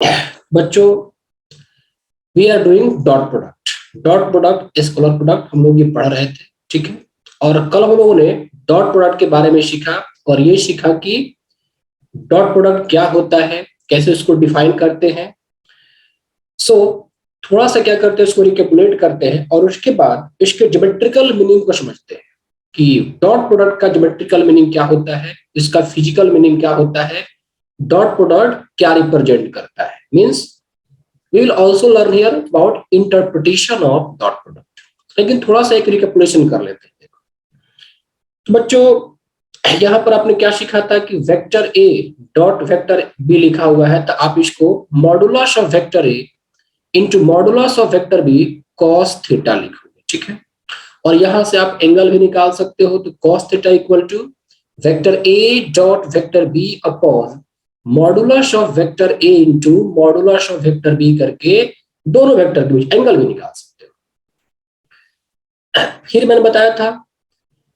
बच्चों we are doing dot product. Dot product scalar product हम लोग ये पढ़ रहे थे, ठीक है। और कल हम लोगों ने डॉट प्रोडक्ट के बारे में सीखा और ये सीखा कि डॉट प्रोडक्ट क्या होता है, कैसे उसको डिफाइन करते हैं। सो थोड़ा सा क्या करते हैं, उसको रिकैपुलेट करते हैं और उसके बाद इसके ज्योमेट्रिकल मीनिंग को समझते हैं कि डॉट प्रोडक्ट का ज्योमेट्रिकल मीनिंग क्या होता है, इसका फिजिकल मीनिंग क्या होता है, डॉट प्रोडक्ट क्या रिप्रेजेंट करता है। Means we will also learn here about interpretation of dot product। लेकिन थोड़ा सा एक रिकैपुलेशन कर लेते हैं। तो बच्चों यहाँ पर आपने क्या सीखा था कि vector A dot vector B लिखा हुआ है, तो आप इसको modulus of vector A into modulus of vector B cos theta लिखोगे, ठीक है। और यहां से आप एंगल भी निकाल सकते हो, तो cos theta equal to vector A dot vector B upon modulus of vector A into modulus of vector B करके दोनों वेक्टर के बीच एंगल भी निकाल सकते हो। फिर मैंने बताया था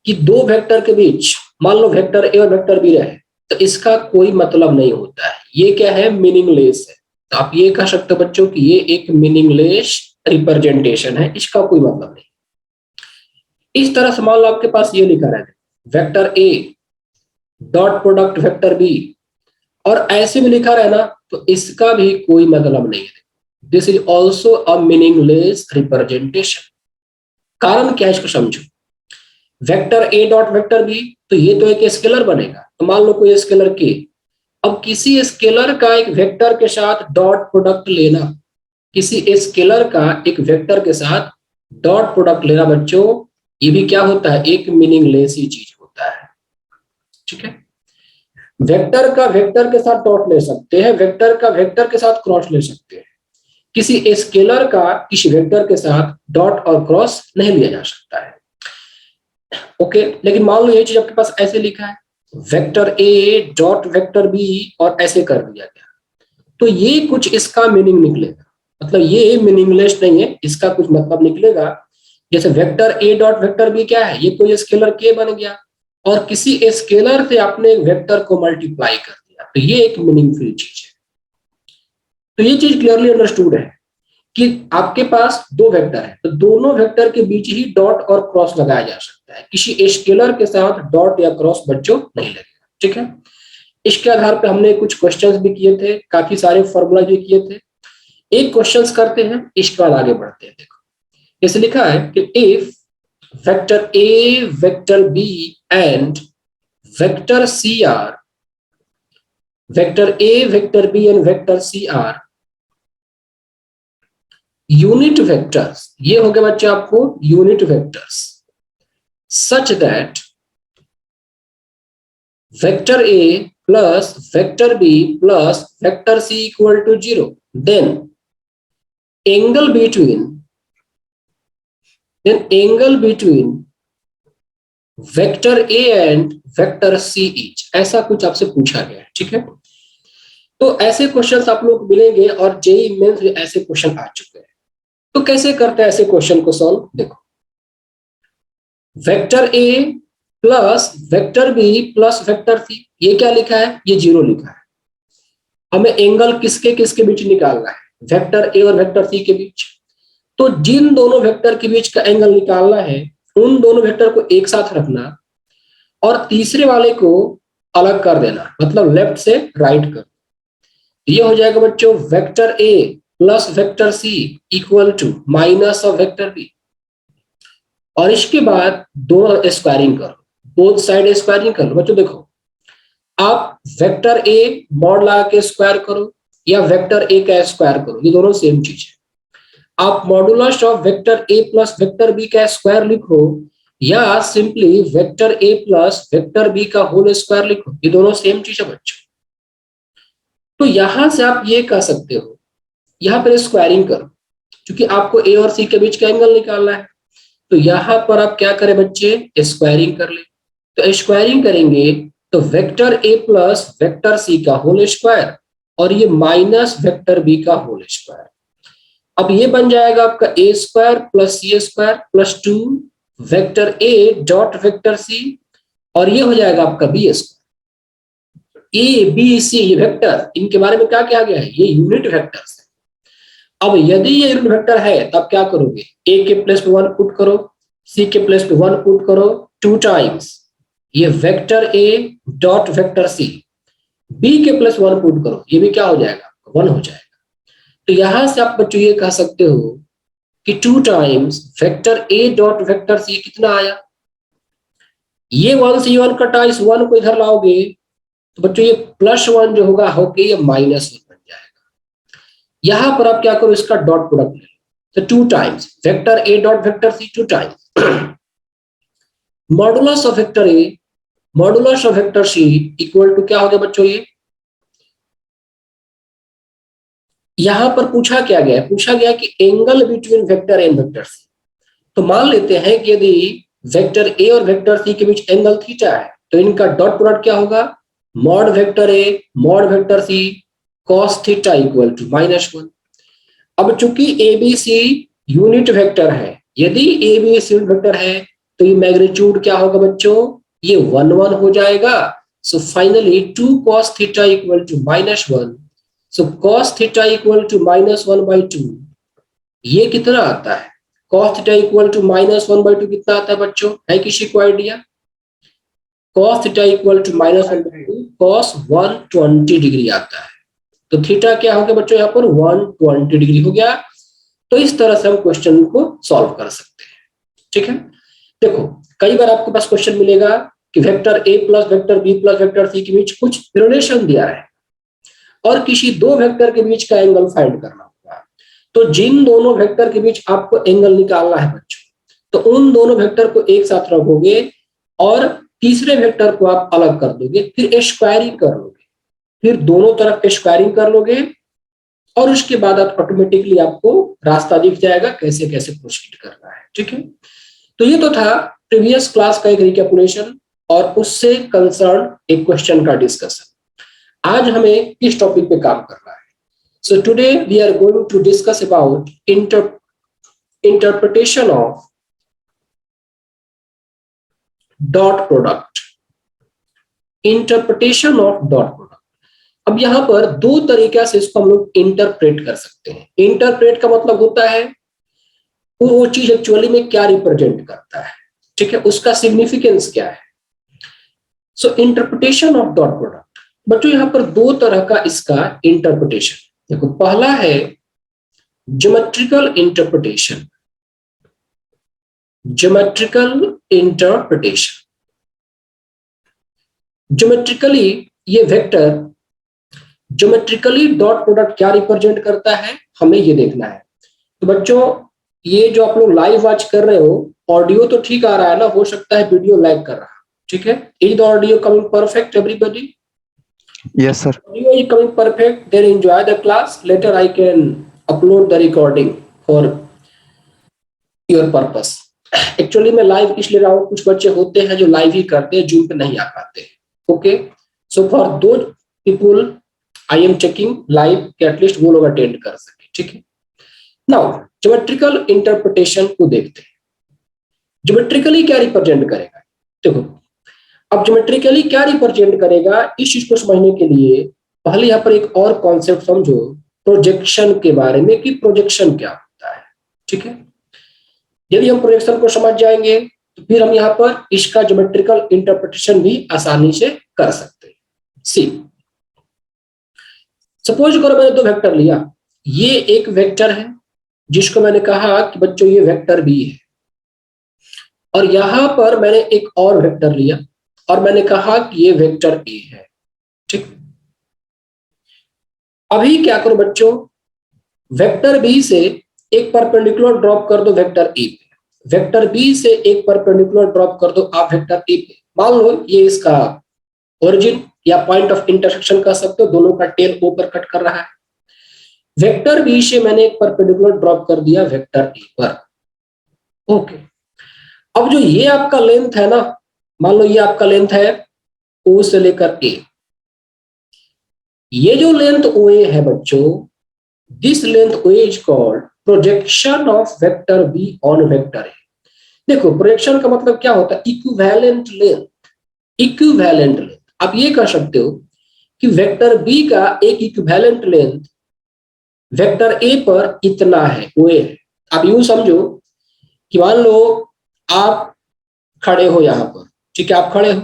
कि दो वेक्टर के बीच मान लो वेक्टर ए और वेक्टर बी रहे, तो इसका कोई मतलब नहीं होता है, ये क्या है, मीनिंगलेस है। तो आप ये कह सकते हो बच्चों कि ये एक मीनिंगलेस रिप्रेजेंटेशन है, इसका कोई मतलब नहीं। इस तरह से मान लो आपके पास ये लिखा रहता है vector A dot product vector B, और ऐसे में लिखा रहे ना, तो इसका भी कोई मतलब नहीं है। This is also a meaningless representation. कारण क्या है, इसको समझो। Vector A dot vector B, तो ये तो एक स्केलर बनेगा। तो मान लो कोई स्केलर के, अब किसी स्केलर का एक वेक्टर के साथ डॉट प्रोडक्ट लेना, किसी स्केलर का एक वेक्टर के साथ डॉट प्रोडक्ट लेना बच्चों, ये भी क्या होता है, एक मीनिंगलेस ही चीज होता है, ठीक है। वेक्टर का वेक्टर के साथ डॉट ले सकते हैं, वेक्टर का वेक्टर के साथ क्रॉस ले सकते हैं, किसी स्केलर का किसी वेक्टर के साथ डॉट और क्रॉस नहीं लिया जा सकता है। ओके, लेकिन मान लो ये चीज आपके पास ऐसे लिखा है vector A dot vector B और ऐसे कर दिया गया, तो ये कुछ इसका मीनिंग निकलेगा, मतलब ये मीनिंगलेस नहीं है, इसका कुछ मतलब निकलेगा। जैसे vector A dot vector B क्या है, ये कोई स्केलर के बन गया और किसी स्केलर से आपने वेक्टर को मल्टीप्लाई कर दिया, तो ये एक मीनिंगफुल चीज है। तो ये चीज क्लियरली अंडरस्टूड है कि आपके पास दो वेक्टर है, तो दोनों वेक्टर के बीच ही डॉट और क्रॉस लगाया जा सकता है, किसी स्केलर के साथ डॉट या क्रॉस बच्चों नहीं लगेगा, ठीक है। इसके आधार पर हमने कुछ क्वेश्चंस भी किए थे, काफी सारे फॉर्मूला भी किए थे। एक क्वेश्चंस करते हैं, इसके बाद आगे बढ़ते हैं। देखो जैसे लिखा है कि if vector A vector B and vector C are, vector A vector B and vector C are unit vectors, ये हो गया बच्चे आपको unit vectors, such that vector A plus vector B plus vector C equal to 0, then angle between vector A and vector C is, ऐसा कुछ आपसे पूछा गया है, ठीक है। तो ऐसे क्वेश्चंस आप लोग मिलेंगे और जेईई मेंस में ऐसे क्वेश्चन आ चुके हैं। तो कैसे करते हैं ऐसे क्वेश्चन को सॉल्व, देखो vector A plus vector B plus vector C, ये क्या लिखा है, ये 0 लिखा है। हमें एंगल किसके किसके बीच निकालना है, वेक्टर ए और वेक्टर सी के बीच। तो जिन दोनों वेक्टर के बीच का एंगल निकालना है, उन दोनों वेक्टर को एक साथ रखना और तीसरे वाले को अलग कर देना, मतलब लेफ्ट से राइट कर। ये हो जाएगा बच्चों vector A plus vector C equal to minus of vector B, और इसके बाद दोनों स्क्वायरिंग करो, बोथ साइड स्क्वायरिंग कर लो। बच्चों देखो, आप वेक्टर ए मॉड लगा के स्क्वायर करो या वेक्टर ए का स्क्वायर करो, ये दोनों सेम चीज है। आप modulus of vector A plus vector B का स्क्वायर लिखो या simply vector A plus vector B का होल स्क्वायर लिखो, ये दोनों सेम चीज है बच्चों। तो यहां से आप ये कह सकते हो, यहां पर स्क्वायरिंग करो, क्योंकि आपको ए और सी के बीच का एंगल निकालना है। तो यहां पर आप क्या करें बच्चे, स्क्वायरिंग कर ले। तो स्क्वायरिंग करेंगे तो vector A plus vector C का होल स्क्वायर और ये माइनस वेक्टर बी का होल स्क्वायर। अब ये बन जाएगा आपका A square plus C square plus 2 vector A dot vector C, और ये हो जाएगा आपका B square. A B C ये वेक्टर, इनके बारे में क्या कहा गया है, ये यूनिट वेक्टर्स है। अब यदि ये यूनिट वेक्टर है तब क्या करोगे, ए के प्लेस पे 1 पुट करो, सी के प्लेस पे 1 पुट करो, 2 टाइम्स ये vector A dot vector C, B के प्लस 1 पुट करो, ये भी क्या हो जाएगा, 1 हो जाएगा। तो यहां से आप बच्चों ये कह सकते हो कि 2 times vector A dot vector C कितना आया, ये 1 से 1 कटा, इस 1 को इधर लाओगे तो बच्चों ये +1 जो होगा होके ये -1 बन जाएगा। यहां पर आप क्या करो, इसका डॉट प्रोडक्ट ले लो, तो 2 times vector A dot vector C 2 times modulus of vector A modulus of vector C equal to क्या हो गया बच्चों, ये यहां पर पूछा क्या गया है, पूछा गया कि angle between vector A and vector C. तो मान लेते हैं कि यदि वेक्टर ए और वेक्टर सी के बीच एंगल थीटा है तो इनका डॉट प्रोडक्ट क्या होगा, mod vector A mod vector C cos theta equal to -1। अब चूंकि A B C unit vector है, यदि A B C unit vector है तो ये मैग्नीट्यूड क्या होगा बच्चों, ये 1 1 हो जाएगा। So finally 2 cos theta equal to -1। So cos theta equal to -1/2, ये कितना आता है, cos थीटा इक्वल टू -1/2 कितना आता है बच्चों, है किसी को idea, cos theta equal to -1/2 cos 120 degree आता है। तो थीटा क्या हो गया बच्चों, यहाँ पर 120 डिग्री हो गया। तो इस तरह से हम क्वेश्चन को सॉल्व कर सकते हैं। ठीक है, देखो कई बार आपके पास क्वेश्चन मिलेगा कि vector A plus vector B plus vector C के बीच कुछ रिलेशन दिया है और किसी दो वेक्टर के बीच का एंगल फाइंड करना होगा। तो जिन दोनों वेक्टर के बीच आपको एंगल निकालना है बच्चों, तो उन दोनों वेक्टर को एक साथ रखोगे और तीसरे वेक्टर को आप अलग कर दोगे, फिर स्क्वायरिंग कर लोगे, फिर दोनों तरफ स्क्वायरिंग कर लोगे और उसके बाद आप ऑटोमेटिकली आपको रास्ता दिख जाएगा कैसे कैसे प्रोसीड करना है। ठीक है, तो ये तो था प्रीवियस क्लास का एक रिकैपिटुलेशन और उससे कंसर्न एक क्वेश्चन का डिस्कशन। आज हमें किस टॉपिक पे काम करना है, so today we are going to discuss about interpretation of dot product. Interpretation of dot product, अब यहां पर दो तरीका से इसको हम लोग इंटरप्रेट कर सकते हैं। इंटरप्रेट का मतलब होता है वो चीज एक्चुअली में क्या रिप्रेजेंट करता है, ठीक है, उसका सिग्निफिकेंस क्या है। सो इंटरप्रिटेशन ऑफ डॉट प्रोडक्ट, बच्चों यहां पर दो तरह का इसका इंटरप्रिटेशन। देखो पहला है geometrical interpretation. Geometrical interpretation, geometrically ये वेक्टर ज्योमेट्रिकली डॉट प्रोडक्ट क्या रिप्रेजेंट करता है हमें ये देखना है। तो बच्चों ये जो आप लोग लाइव वॉच कर रहे हो, ऑडियो तो ठीक आ रहा है ना, हो सकता है वीडियो लैग कर रहा है, ठीक है। Is the audio coming perfect everybody? Yes, sir. Audio is coming perfect, then enjoy the class. Later I can upload the recording for your purpose. Actually मैं लाइव इसलिए रहा हूँ, कुछ बच्चे होते हैं जो लाइव ही करते हैं, जूम पे नहीं आ पाते। ओके, सो फॉर दो people I am checking live कि एटलीस्ट वो लोग अटेंड कर सके। ठीक है, नाउ ज्योमेट्रिकल इंटरप्रिटेशन को देखते हैं। ज्योमेट्रिकली क्या रिप्रेजेंट करेगा, देखो अब ज्योमेट्रिकली क्या रिप्रेजेंट करेगा, इस चीज को समझने के लिए पहले यहाँ पर एक और कॉन्सेप्ट समझो प्रोजेक्शन के बारे में कि प्रोजेक्शन क्या होता है। ठीक है, यदि हम प्रोजेक्शन को समझ जाएंगे तो फिर हम यहाँ पर इसका ज्योमेट्रिकल इंटरप्रिटेशन भी आसानी से कर सकते हैं। सी सपोज करो मैंने दो वेक्टर लिया, ये एक वेक्टर है जिसको मैंने कहा कि बच्चों ये वेक्टर बी है, और यहां पर मैंने एक और वेक्टर लिया और मैंने कहा कि ये वेक्टर ए है। ठीक, अभी क्या करो बच्चों, वेक्टर बी से एक परपेंडिकुलर ड्रॉप कर दो वेक्टर ए पे, वेक्टर बी से एक परपेंडिकुलर ड्रॉप कर दो आप वेक्टर ए पे। मान लो ये इसका ओरिजिन या पॉइंट ऑफ इंटरसेक्शन कर सकते हो, दोनों का टेल ओ पर कट कर रहा है। वेक्टर बी से मैंने एक परपेंडिकुलर ड्रॉप कर दिया वेक्टर ए पर। ओके, अब जो ये आपका लेंथ है ना, मान लो ये आपका लेंथ है ओ से लेकर ए, ये जो लेंथ ओ ए है बच्चों, this length O is called projection of vector B on vector A. देखो प्रोजेक्शन का मतलब क्या होता है, इक्विवेलेंट लेंथ। इक्विवेलेंट लेंथ आप ये कह सकते हो कि वेक्टर बी का एक इक्विवेलेंट लेंथ वेक्टर ए पर इतना है, ओ ए है। आप यूं समझो कि मान लो आप खड़े हो यहां पर, ठीक है, आप खड़े हो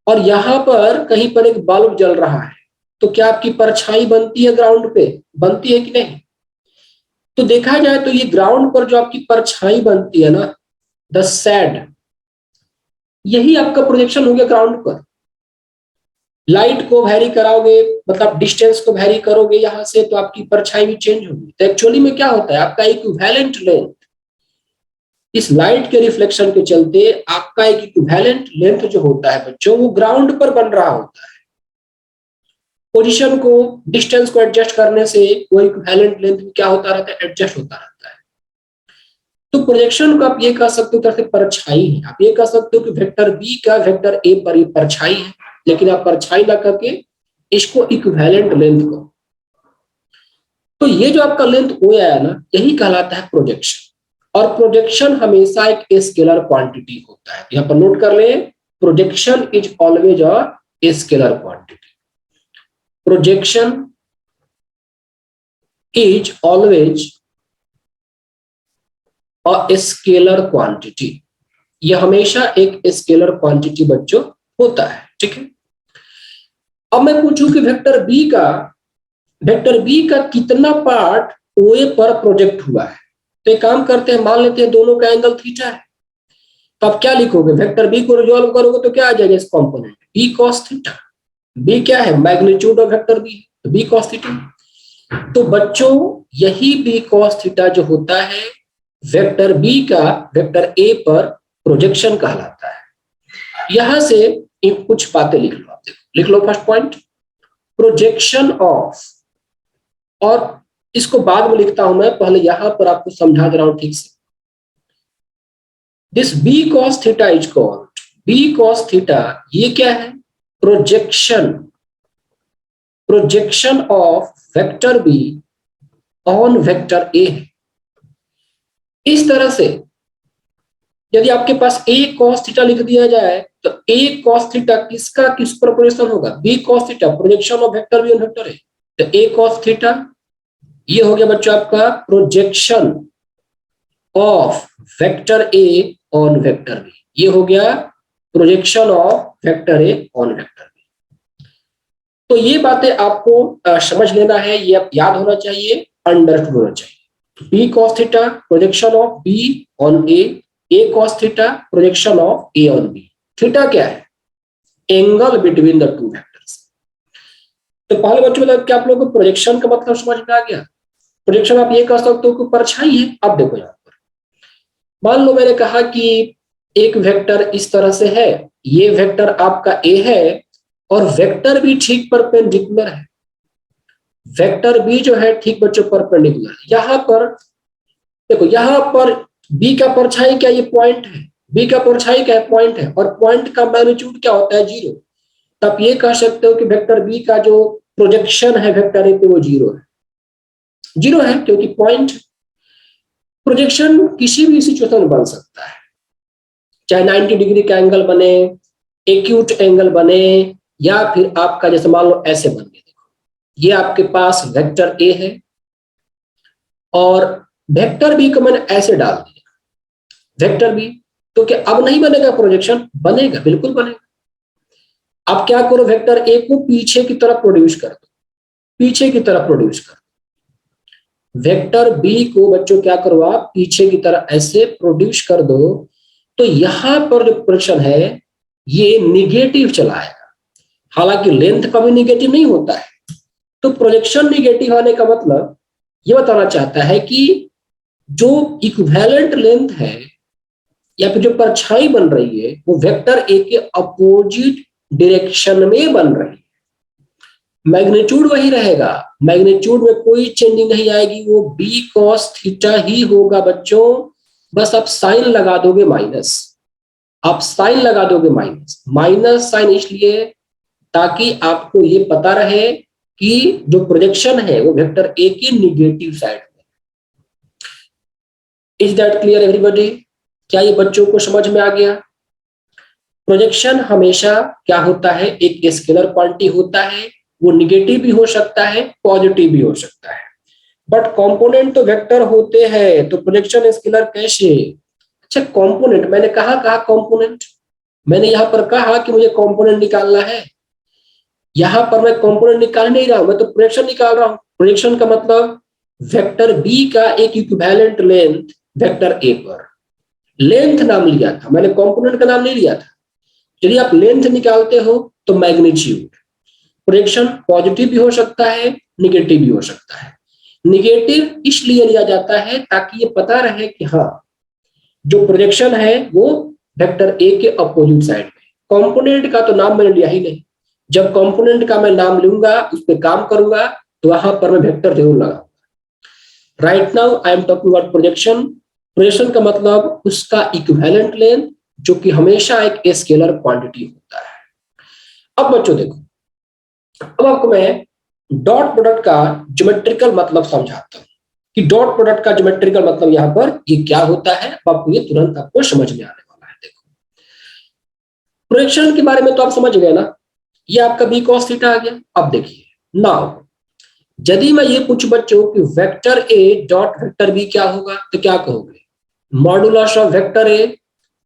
और यहां पर कहीं पर एक बल्ब जल रहा है, तो क्या आपकी परछाई बनती है ग्राउंड पे? बनती है कि नहीं? तो देखा जाए तो ये ग्राउंड पर जो आपकी परछाई बनती है ना, द सैड, यही आपका प्रोजेक्शन हो गया ग्राउंड पर। लाइट को वैरी कराओगे, मतलब डिस्टेंस को वैरी करोगे यहां से, तो आपकी परछाई भी चेंज होगी। तो एक्चुअली में क्या होता है, आपका इक्विवेलेंट लेंथ इस लाइट के रिफ्लेक्शन के चलते आपका एक इक्विवेलेंट लेंथ जो होता है बच्चों, वो ग्राउंड पर बन रहा होता है। पोजीशन को, डिस्टेंस को एडजस्ट करने से वो इक्विवेलेंट लेंथ क्या होता रहता है, एडजस्ट होता रहता है। तो प्रोजेक्शन को आप ये कह सकते हो तरह से परछाई है। आप ये कह सकते हो कि वेक्टर बी का वेक्टर ए पर ये परछाई है, लेकिन आप परछाई ना करके इसको इक्विवेलेंट लेंथ को, तो ये जो आपका लेंथ ओ आया ना, यही कहलाता है प्रोजेक्शन। और प्रोजेक्शन हमेशा एक स्केलर क्वांटिटी होता है, यहां पर नोट कर ले, projection is always a scalar quantity. Projection is always a scalar quantity, यह हमेशा एक स्केलर क्वांटिटी बच्चों होता है, ठीक है। अब मैं पूछूं कि वेक्टर बी का कितना पार्ट ओए पर प्रोजेक्ट हुआ है, तो एक काम करते हैं, मान लेते हैं दोनों का एंगल थीटा है। तो आप क्या लिखोगे, वेक्टर बी को रिजॉल्व करोगे तो क्या आ जाएगा इस component, B cos theta. B क्या है, मैग्नीट्यूड ऑफ वेक्टर बी, तो बी कॉस थीटा। तो बच्चों यही बी कॉस थीटा जो होता है वेक्टर बी का वेक्टर ए पर प्रोजेक्शन कहलाता है। यहां से कुछ बातें लिख लो, आप देखो, लिख लो फर्स्ट पॉइंट, प्रोजेक्शन ऑफ, और इसको बाद में लिखता हूं मैं, पहले यहां पर आपको समझा दे रहा हूं ठीक से। This B cos theta is called, B cos theta ये क्या है, projection, projection of vector B on vector A है। इस तरह से यदि आपके पास a cos थीटा लिख दिया जाए तो a cos थीटा किसका किस पर प्रोजेक्शन होगा, b cos theta, projection of vector B on vector A. तो a cos थीटा ये हो गया बच्चों आपका projection of vector a on vector B, ये हो गया projection of vector a on vector B. तो ये बातें आपको समझ लेना है, ये याद होना चाहिए, अंडरस्टूड होना चाहिए। b cos theta projection of b on a cos theta projection of a on b। Theta क्या है, angle between the two vectors. तो पहले बच्चों बताओ कि आप लोगों को प्रोजेक्शन का मतलब समझ में आ गया। प्रोजेक्शन आप ये कह सकते हो कि परछाई है। अब देखो यहां पर, मान लो मैंने कहा कि एक वेक्टर इस तरह से है, ये वेक्टर आपका a है और वेक्टर भी ठीक परपेंडिकुलर है, वेक्टर बी जो है ठीक बच्चों परपेंडिकुलर है। यहां पर देखो, यहां पर बी का परछाई क्या, ये पॉइंट है, बी का परछाई क्या है, पॉइंट है, और पॉइंट का मैग्नीट्यूड क्या होता है, जीरो। तो आप ये कह सकते हो कि वेक्टर बी का जो प्रोजेक्शन है वेक्टर ए पे वो जीरो है, जीरो है क्योंकि पॉइंट। प्रोजेक्शन किसी भी सिचुएशन में बन सकता है, चाहे 90 डिग्री का एंगल बने, एक्यूट एंगल बने, या फिर आपका जैसे मान लो ऐसे बन गया। देखो ये आपके पास वेक्टर ए है और वेक्टर बी को मैंने ऐसे डाल दिया, वेक्टर बी, तो क्या अब नहीं बनेगा प्रोजेक्शन? बनेगा, बिल्कुल बनेगा। अब क्या करो, वेक्टर ए को पीछे की तरफ प्रोड्यूस कर दो, पीछे की तरफ प्रोड्यूस कर दो। वेक्टर बी को बच्चों क्या करो, आप पीछे की तरफ ऐसे प्रोड्यूस कर दो, तो यहां पर जो प्रोजेक्शन है ये निगेटिव चला आएगा। हालांकि लेंथ कभी निगेटिव नहीं होता है। तो प्रोजेक्शन निगेटिव आने का मतलब ये बताना चाहता है कि जो इक्विवेलेंट लेंथ है या फिर जो परछाई बन रही है वो वेक्टर ए के अपोजिट डायरेक्शन में बन रही है। मैग्नीट्यूड वही रहेगा, मैग्नीट्यूड में कोई चेंजिंग नहीं आएगी, वो बी कॉस थीटा ही होगा बच्चों। बस आप साइन लगा दोगे माइनस, आप साइन लगा दोगे माइनस, माइनस साइन इसलिए ताकि आपको ये पता रहे कि जो प्रोजेक्शन है वो वेक्टर ए के निगेटिव साइड में। Is that clear everybody? क्या ये बच्चों को समझ में आ गया? प्रोजेक्शन हमेशा क्या होता है, एक स्केलर क्वांटिटी होता है, वो निगेटिव भी हो सकता है, पॉजिटिव भी हो सकता है, बट कंपोनेंट तो वेक्टर होते हैं, तो प्रोजेक्शन स्केलर कैसे? अच्छा, कंपोनेंट मैंने कहा कंपोनेंट, मैंने यहां पर कहा कि मुझे कंपोनेंट निकालना है, यहां पर मैं कंपोनेंट निकाल नहीं रहा हूं, मैं तो प्रोजेक्शन निकाल रहा हूं। प्रोजेक्शन का मतलब वेक्टर बी का एक इक्विवेलेंट लेंथ वेक्टर ए पर, लेंथ नाम लिया था मैंने, कंपोनेंट का नाम नहीं लिया था। यदि आप लेंथ निकालते हो तो मैग्नीट्यूड, प्रोजेक्शन पॉजिटिव भी हो सकता है, निगेटिव भी हो सकता है। निगेटिव इसलिए लिया जाता है ताकि ये पता रहे कि हाँ, जो प्रोजेक्शन है वो वेक्टर ए के अपोजिट साइड में। कंपोनेंट का तो नाम मैंने लिया ही नहीं, जब कंपोनेंट का मैं नाम लूंगा, उस पर काम करूंगा, तो वहां पर मैं वेक्टर जरूर लगाऊंगा। Right now I am talking about projection. Projection का मतलब उसका इक्विवेलेंट लेंथ, जो कि हमेशा एक स्केलर क्वांटिटी होता है। अब बच्चों देखो, अब आपको मैं डॉट प्रोडक्ट का ज्योमेट्रिकल मतलब समझाता हूं कि डॉट प्रोडक्ट का ज्योमेट्रिकल मतलब यहाँ पर ये क्या होता है। आपको ये तुरंत आपको समझ में आने वाला है। देखो, प्रोजेक्शन के बारे में तो आप समझ गए ना, ये आपका बी कॉस थीटा आ गया। अब देखिए नाउ, यदि मैं ये पूछ बच्चों कि vector A dot vector B क्या होगा, तो क्या कहोगे? Modulus of vector A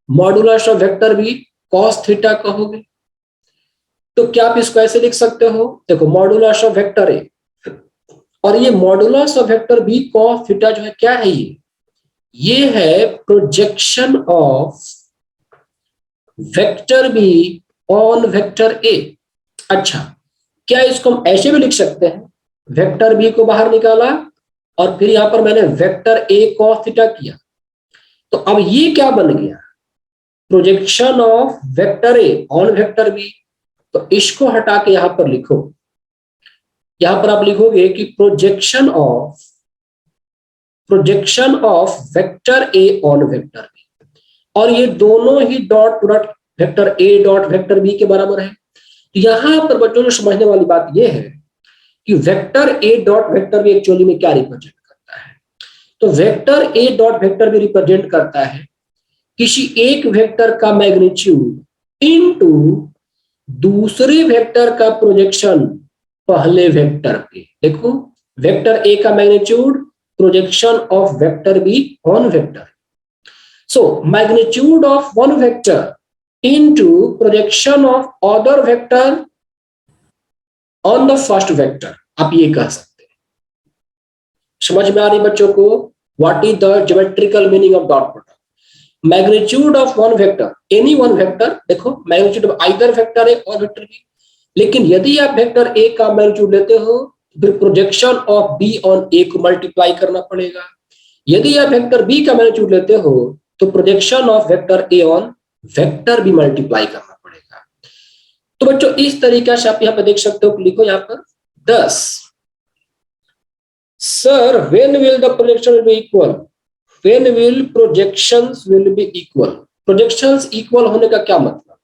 modulus of vector B cos theta कहोगे। तो क्या आप इसको ऐसे लिख सकते हो, देखो मॉडुलस ऑफ वेक्टर ए और ये modulus of vector B cos theta जो है क्या है, ये है projection of vector B on vector A. अच्छा, क्या इसको हम ऐसे भी लिख सकते हैं, वेक्टर बी को बाहर निकाला और फिर यहां पर मैंने वेक्टर ए कॉस थीटा किया, तो अब ये क्या बन गया, projection of vector A on vector B. तो इसको हटा के यहां पर लिखो, यहां पर आप लिखोगे कि projection of vector A on vector B, और ये दोनों ही dot product vector A dot vector B के बराबर है। तो यहां पर बच्चों को समझने वाली बात यह है कि vector A dot vector B actually में क्या रिप्रेजेंट करता है। तो vector A dot vector B represent करता है किसी एक वेक्टर का मैग्नीट्यूड इनटू दूसरे वेक्टर का प्रोजेक्शन पहले वेक्टर पे। देखो, वेक्टर ए का magnitude, projection of vector B on vector. So magnitude of one vector into projection of other vector on the first vector, आप ये कह सकते हैं। समझ में आ रही बच्चों को what is the geometrical meaning of dot product? Magnitude of one vector, any one vector, देखो magnitude of either vector A और वेक्टर बी, लेकिन यदि आप वेक्टर ए का मैग्नीट्यूड लेते हो फिर प्रोजेक्शन ऑफ बी ऑन ए को मल्टीप्लाई करना पड़ेगा। यदि आप वेक्टर बी का मैग्नीट्यूड लेते हो तो projection of vector A on vector B multiply करना पड़ेगा। तो बच्चों इस तरीके से आप यहाँ पर देख सकते हो, लिखो यहाँ पर 10। Sir when will the projection be equal, when will projections will be equal? projections equal होने का क्या मतलब?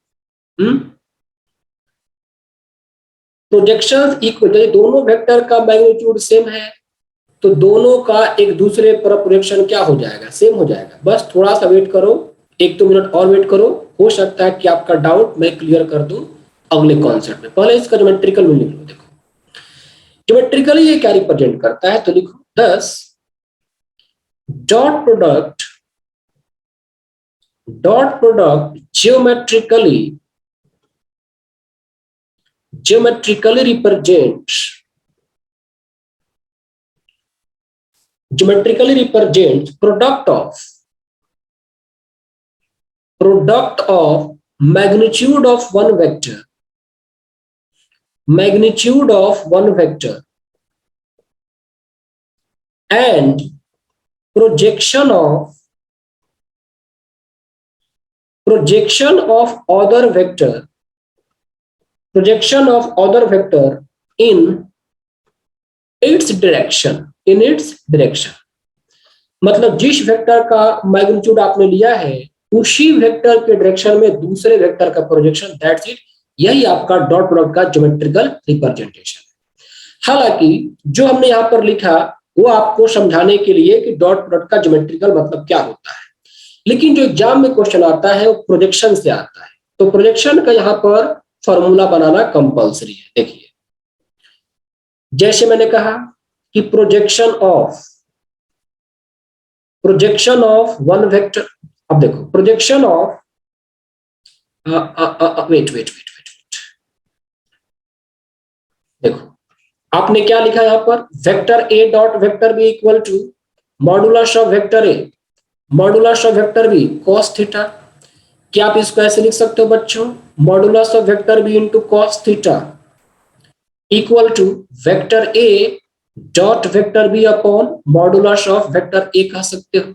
projections equal, यदि दोनों वेक्टर का मैग्नीट्यूड सेम है तो दोनों का एक दूसरे पर प्रोजेक्शन क्या हो जाएगा, सेम हो जाएगा। बस थोड़ा सा वेट करो, 1-2 मिनट और वेट करो, हो सकता है कि आपका डाउट मैं क्लियर कर दूं अगले कॉन्सेप्ट में। पहले इसका ज्योमेट्रिकल में लिख लो। देखो ज्योमेट्रिकली ये क्या रिप्रेजेंट करता है, तो लिखो 10 dot product geometrically represents product of magnitude of one vector and projection of other vector in its direction मतलब जिस वेक्टर का मैग्नीट्यूड आपने लिया है उसी वेक्टर के डायरेक्शन में दूसरे वेक्टर का प्रोजेक्शन, दैट्स इट। यही आपका डॉट प्रोडक्ट का ज्योमेट्रिकल रिप्रेजेंटेशन है। हालांकि जो हमने यहां पर लिखा वो आपको समझाने के लिए कि डॉट प्रोडक्ट का ज्योमेट्रिकल मतलब क्या होता है, लेकिन जो एग्जाम में क्वेश्चन आता है वो प्रोजेक्शन से आता है। तो प्रोजेक्शन का यहाँ पर फॉर्मूला बनाना कंपलसरी है। देखिए, जैसे मैंने कहा कि प्रोजेक्शन ऑफ वन वेक्टर, अब देखो प्रोजेक्शन ऑफ वेट, देखो आपने क्या लिखा यहां पर, vector A dot vector B equal to modulus of vector A modulus of vector B cos theta. क्या आप इसको ऐसे लिख सकते हो बच्चों, modulus of vector B into cos theta equal to vector A dot vector B upon modulus of vector A कह सकते हो।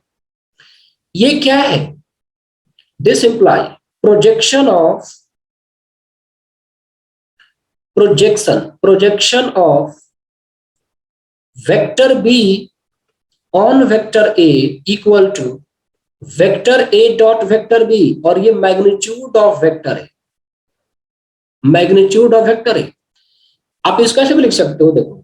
ये क्या है, this imply projection of vector B on vector A equal to vector A dot vector B, और ये magnitude of vector है, magnitude of vector A. आप इसका से भी लिख सकते हो, देखो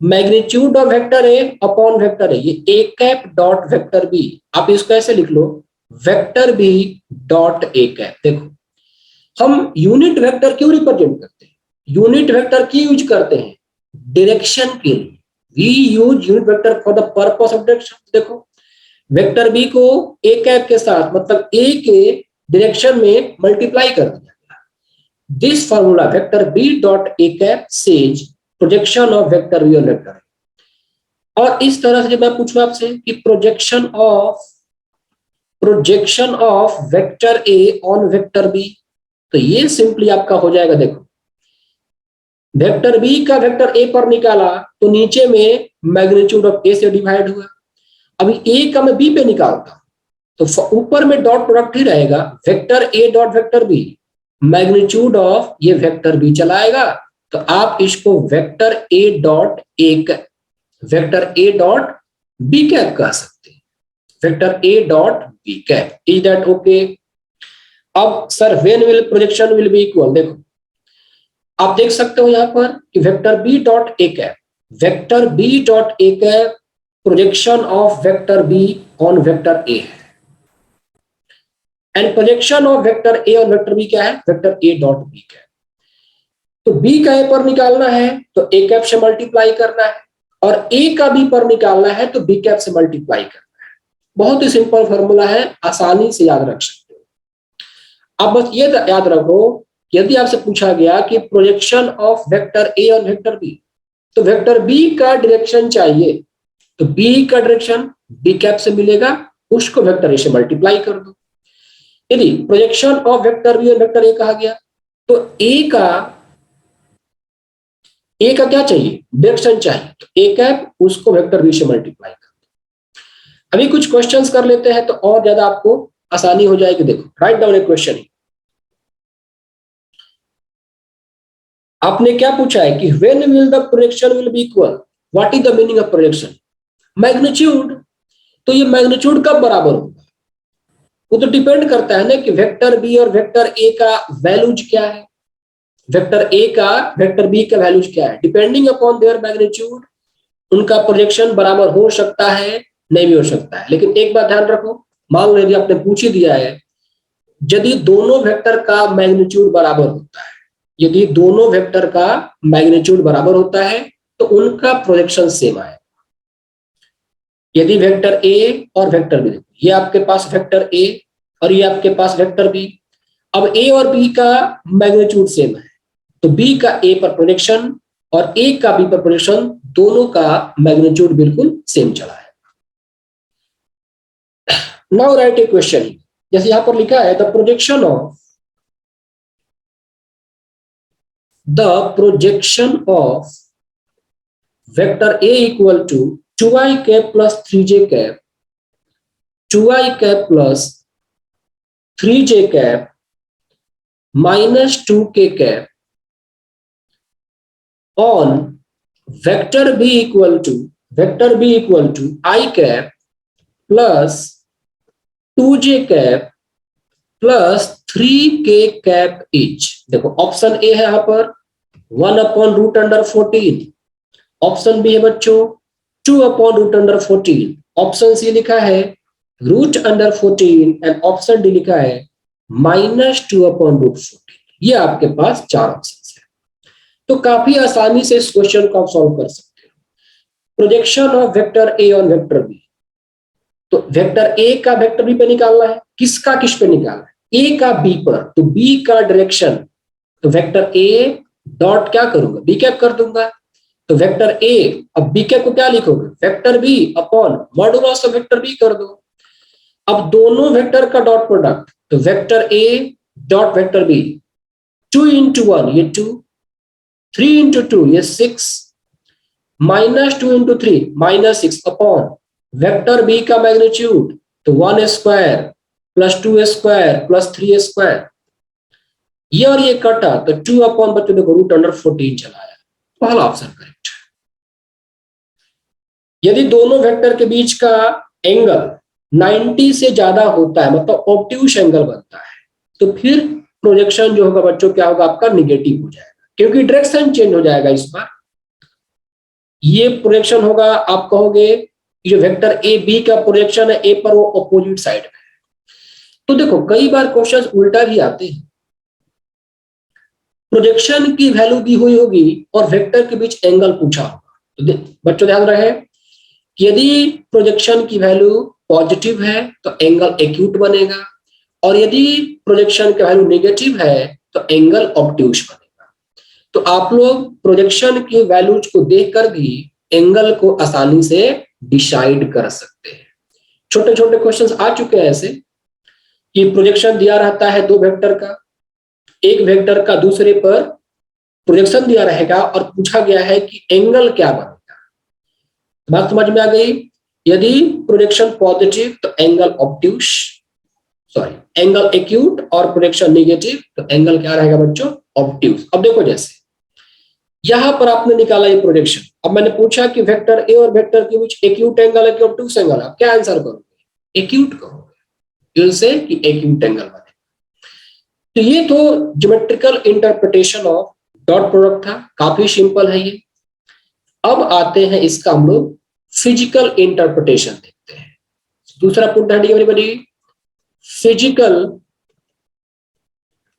magnitude of vector A upon vector A, ये A cap dot vector B, आप इसको ऐसे लिख लो vector B dot A cap. देखो हम यूनिट वेक्टर क्यों रिप्रेजेंट करते हैं, यूनिट वेक्टर क्यों यूज करते हैं, डायरेक्शन के लिए। We use unit vector for the purpose of direction. देखो वेक्टर बी को ए कैप के साथ, मतलब ए के डायरेक्शन में मल्टीप्लाई कर दिया गया। This formula vector B dot A cap says projection of vector B on vector. और इस तरह से जब मैं पूछूं आपसे कि projection of vector A on vector B, तो ये सिंपली आपका हो जाएगा, देखो वेक्टर बी का वेक्टर ए पर निकाला तो नीचे में मैग्नीट्यूड ऑफ ए से डिवाइड हुआ, अभी ए का मैं बी पे निकालता तो ऊपर में डॉट प्रोडक्ट ही रहेगा, vector A dot vector B magnitude of ये वेक्टर बी चलाएगा, तो आप इसको vector A dot B cap कह सकते हैं, vector A dot B cap. Is that okay? अब sir when will projection will be equal, देखो आप देख सकते हो यहां पर कि vector B dot A cap projection of vector B on vector A है, and projection of vector A on vector B क्या है, vector A dot B cap. तो बी का ए पर निकालना है तो ए कैप से मल्टीप्लाई करना है, और ए का बी पर निकालना है तो बी कैप से मल्टीप्लाई करना है। बहुत ही सिंपल फॉर्मूला है, आसानी से याद रख सकते हो। अब बस ये याद रखो, यदि आपसे पूछा गया कि projection of vector A on vector B, तो वेक्टर बी का डायरेक्शन चाहिए, तो बी का डायरेक्शन बी कैप से मिलेगा, उसको वेक्टर ए से मल्टीप्लाई कर दो। यदि projection of vector B on vector ए कहा गया तो ए का क्या चाहिए, डायरेक्शन चाहिए, तो ए कैप उसको वेक्टर बी से मल्टीप्लाई कर दो। अभी कुछ क्वेश्चंस कर लेते हैं तो और ज्यादा आपको आसानी हो जाएगी। देखो राइट डाउन ए क्वेश्चन, आपने क्या पूछा है कि when will the projection will be equal, what is the meaning of projection, magnitude. तो ये मैग्नीट्यूड कब बराबर होगा, वो तो डिपेंड करता है ना कि वेक्टर बी और वेक्टर ए का वैल्यूज क्या है, वेक्टर ए का वेक्टर बी का वैल्यूज क्या है, डिपेंडिंग अपॉन देयर मैग्नीट्यूड उनका प्रोजेक्शन बराबर हो सकता है, नहीं भी हो सकता है। लेकिन एक बात ध्यान रखो, मान लो यदि आपने पूछ ही दिया है, यदि दोनों वेक्टर का मैग्नीट्यूड बराबर होता है, यदि दोनों वेक्टर का मैग्नीट्यूड बराबर होता है तो उनका प्रोजेक्शन सेम आएगा। यदि वेक्टर ए और वेक्टर बी, ये आपके पास वेक्टर ए और ये आपके पास वेक्टर बी, अब ए और बी का मैग्नीट्यूड सेम है तो बी का ए पर प्रोजेक्शन और ए का बी पर प्रोजेक्शन, दोनों का मैग्नीट्यूड बिल्कुल सेम चला है। नाउ राइट ए क्वेश्चन, जैसे यहां पर लिखा है the projection of vector A equal to 2i cap plus 3j cap, 2i cap plus 3j cap minus 2k cap on vector B equal to i cap plus 2j cap plus 3k cap each. देखो option A है यहां पर 1/√14, option B है बच्चों 2/√14, option C लिखा है √14 and option D लिखा है -2/√14। ये आपके पास 4 ऑप्शन है। तो काफी आसानी से इस क्वेश्चन को आप सॉल्व कर सकते हो। Projection of vector A on vector B, तो वेक्टर ए का वेक्टर बी पे निकालना है, किसका किस पे निकालना है, ए का बी पर, तो बी का डायरेक्शन, तो वेक्टर ए डॉट क्या करूंगा, बी कैप कर दूंगा, तो वेक्टर ए, अब बी कैप को क्या लिखोगे, vector B upon modulus of vector B कर दो। अब दोनों वेक्टर का डॉट प्रोडक्ट, तो vector A dot vector B, 2 into 1 ये 2, 3 into 2 ये 6, -2 into 3 -6 अपॉन वेक्टर बी का मैग्नीट्यूड, तो 1 square plus 2 square plus 3 square, ये और ये कटा, तो 2 अपॉन बच्चों देखो √14 चला आया। पहला ऑप्शन करेक्ट। यदि दोनों वेक्टर के बीच का एंगल 90 से ज्यादा होता है, मतलब ऑब्ट्यूस एंगल बनता है, तो फिर प्रोजेक्शन जो होगा बच्चों क्या होगा, आपका निगेटिव हो जाएगा, क्योंकि डायरेक्शन चेंज हो जाएगा इस बार। ये प्रोजेक्शन होगा, आप कहोगे जो वेक्टर ए बी का प्रोजेक्शन है ए पर, वो अपोजिट साइड में। तो देखो कई बार क्वेश्चन उल्टा भी आते हैं, प्रोजेक्शन की वैल्यू दी हुई होगी और वेक्टर के बीच एंगल पूछा होगा, तो बच्चों ध्यान रहे कि यदि प्रोजेक्शन की वैल्यू पॉजिटिव है तो एंगल एक्यूट बनेगा, और यदि प्रोजेक्शन की वैल्यू नेगेटिव है तो एंगल ऑब्ट्यूस बनेगा। तो आप लोग प्रोजेक्शन की वैल्यूज को देखकर भी एंगल को आसानी से डिसाइड कर सकते हैं। छोटे छोटे क्वेश्चंस आ चुके हैं ऐसे कि प्रोजेक्शन दिया रहता है दो वेक्टर का, एक वेक्टर का दूसरे पर प्रोजेक्शन दिया रहेगा और पूछा गया है कि एंगल क्या बनेगा। बात समझ में आ गई। यदि प्रोजेक्शन पॉजिटिव तो angle obtuse, sorry angle acute, और प्रोजेक्शन नेगेटिव तो एंगल क्या रहेगा बच्चों, ऑब्ट्यूस। अब देखो जैसे यहां पर आपने निकाला ये प्रोजेक्शन, अब मैंने पूछा कि वेक्टर ए और वेक्टर के बीच एक्यूट एंगल है कि ऑब्ट्यूस एंगल है, आप क्या आंसर करोगे, एक्यूट कहोगे, से कि एक्यूट एंगल बनेगा। तो ये तो geometrical interpretation of dot product था, काफी सिंपल है ये। अब आते हैं इसका हम लोग फिजिकल इंटरप्रिटेशन देखते हैं। दूसरा पॉइंट है everybody, physical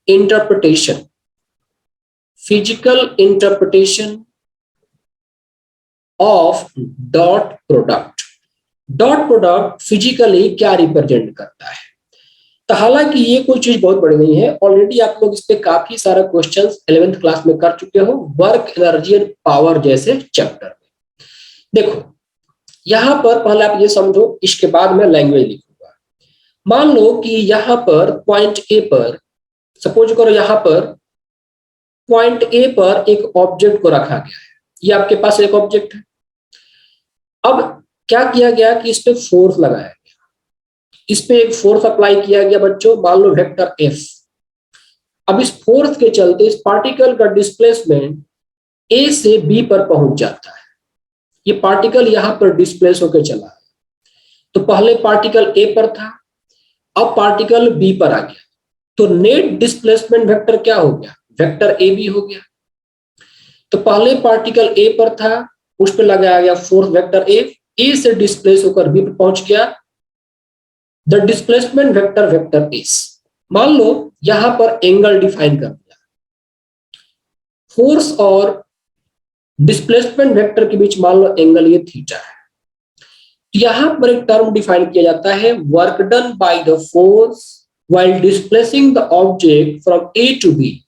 interpretation, physical interpretation of dot product. Dot product physically क्या रिप्रेजेंट करता है, तो हालांकि ये कोई चीज बहुत बड़ी नहीं है, ऑलरेडी आप लोग इस पे काफी सारा क्वेश्चंस 11th क्लास में कर चुके हो, वर्क एनर्जी एंड पावर जैसे चैप्टर में। देखो यहां पर पहले आप ये समझो, इसके बाद मैं लैंग्वेज लिखूंगा। मान लो कि यहां पर पॉइंट ए पर, सपोज करो यहां पर पॉइंट ए पर एक ऑब्जेक्ट को रखा गया है, ये आपके पास एक ऑब्जेक्ट है। अब क्या किया गया कि इस पे फोर्स लगाया गया, इस पे एक फोर्स अप्लाई किया गया बच्चों, मान लो वेक्टर एफ। अब इस फोर्स के चलते इस पार्टिकल का डिस्प्लेसमेंट ए से बी पर पहुंच जाता है, ये पार्टिकल यहां पर डिस्प्लेस होकर चला है। तो पहले पार्टिकल ए पर था, अब पार्टिकल बी पर आ गया, तो नेट डिस्प्लेसमेंट वेक्टर क्या हो गया, वेक्टर ए बी हो गया। तो पहले पार्टिकल ए पर था, उस पर लगाया गया फोर्स वेक्टर ए से डिस्प्लेस होकर बी पर पहुंच गया, the displacement vector vector S. मान लो यहां पर एंगल डिफाइन कर दिया, फोर्स और डिस्प्लेसमेंट वेक्टर के बीच मान लो एंगल ये थीटा है। तो यहां पर एक टर्म डिफाइन किया जाता है, work done by the force while displacing the object from A to B.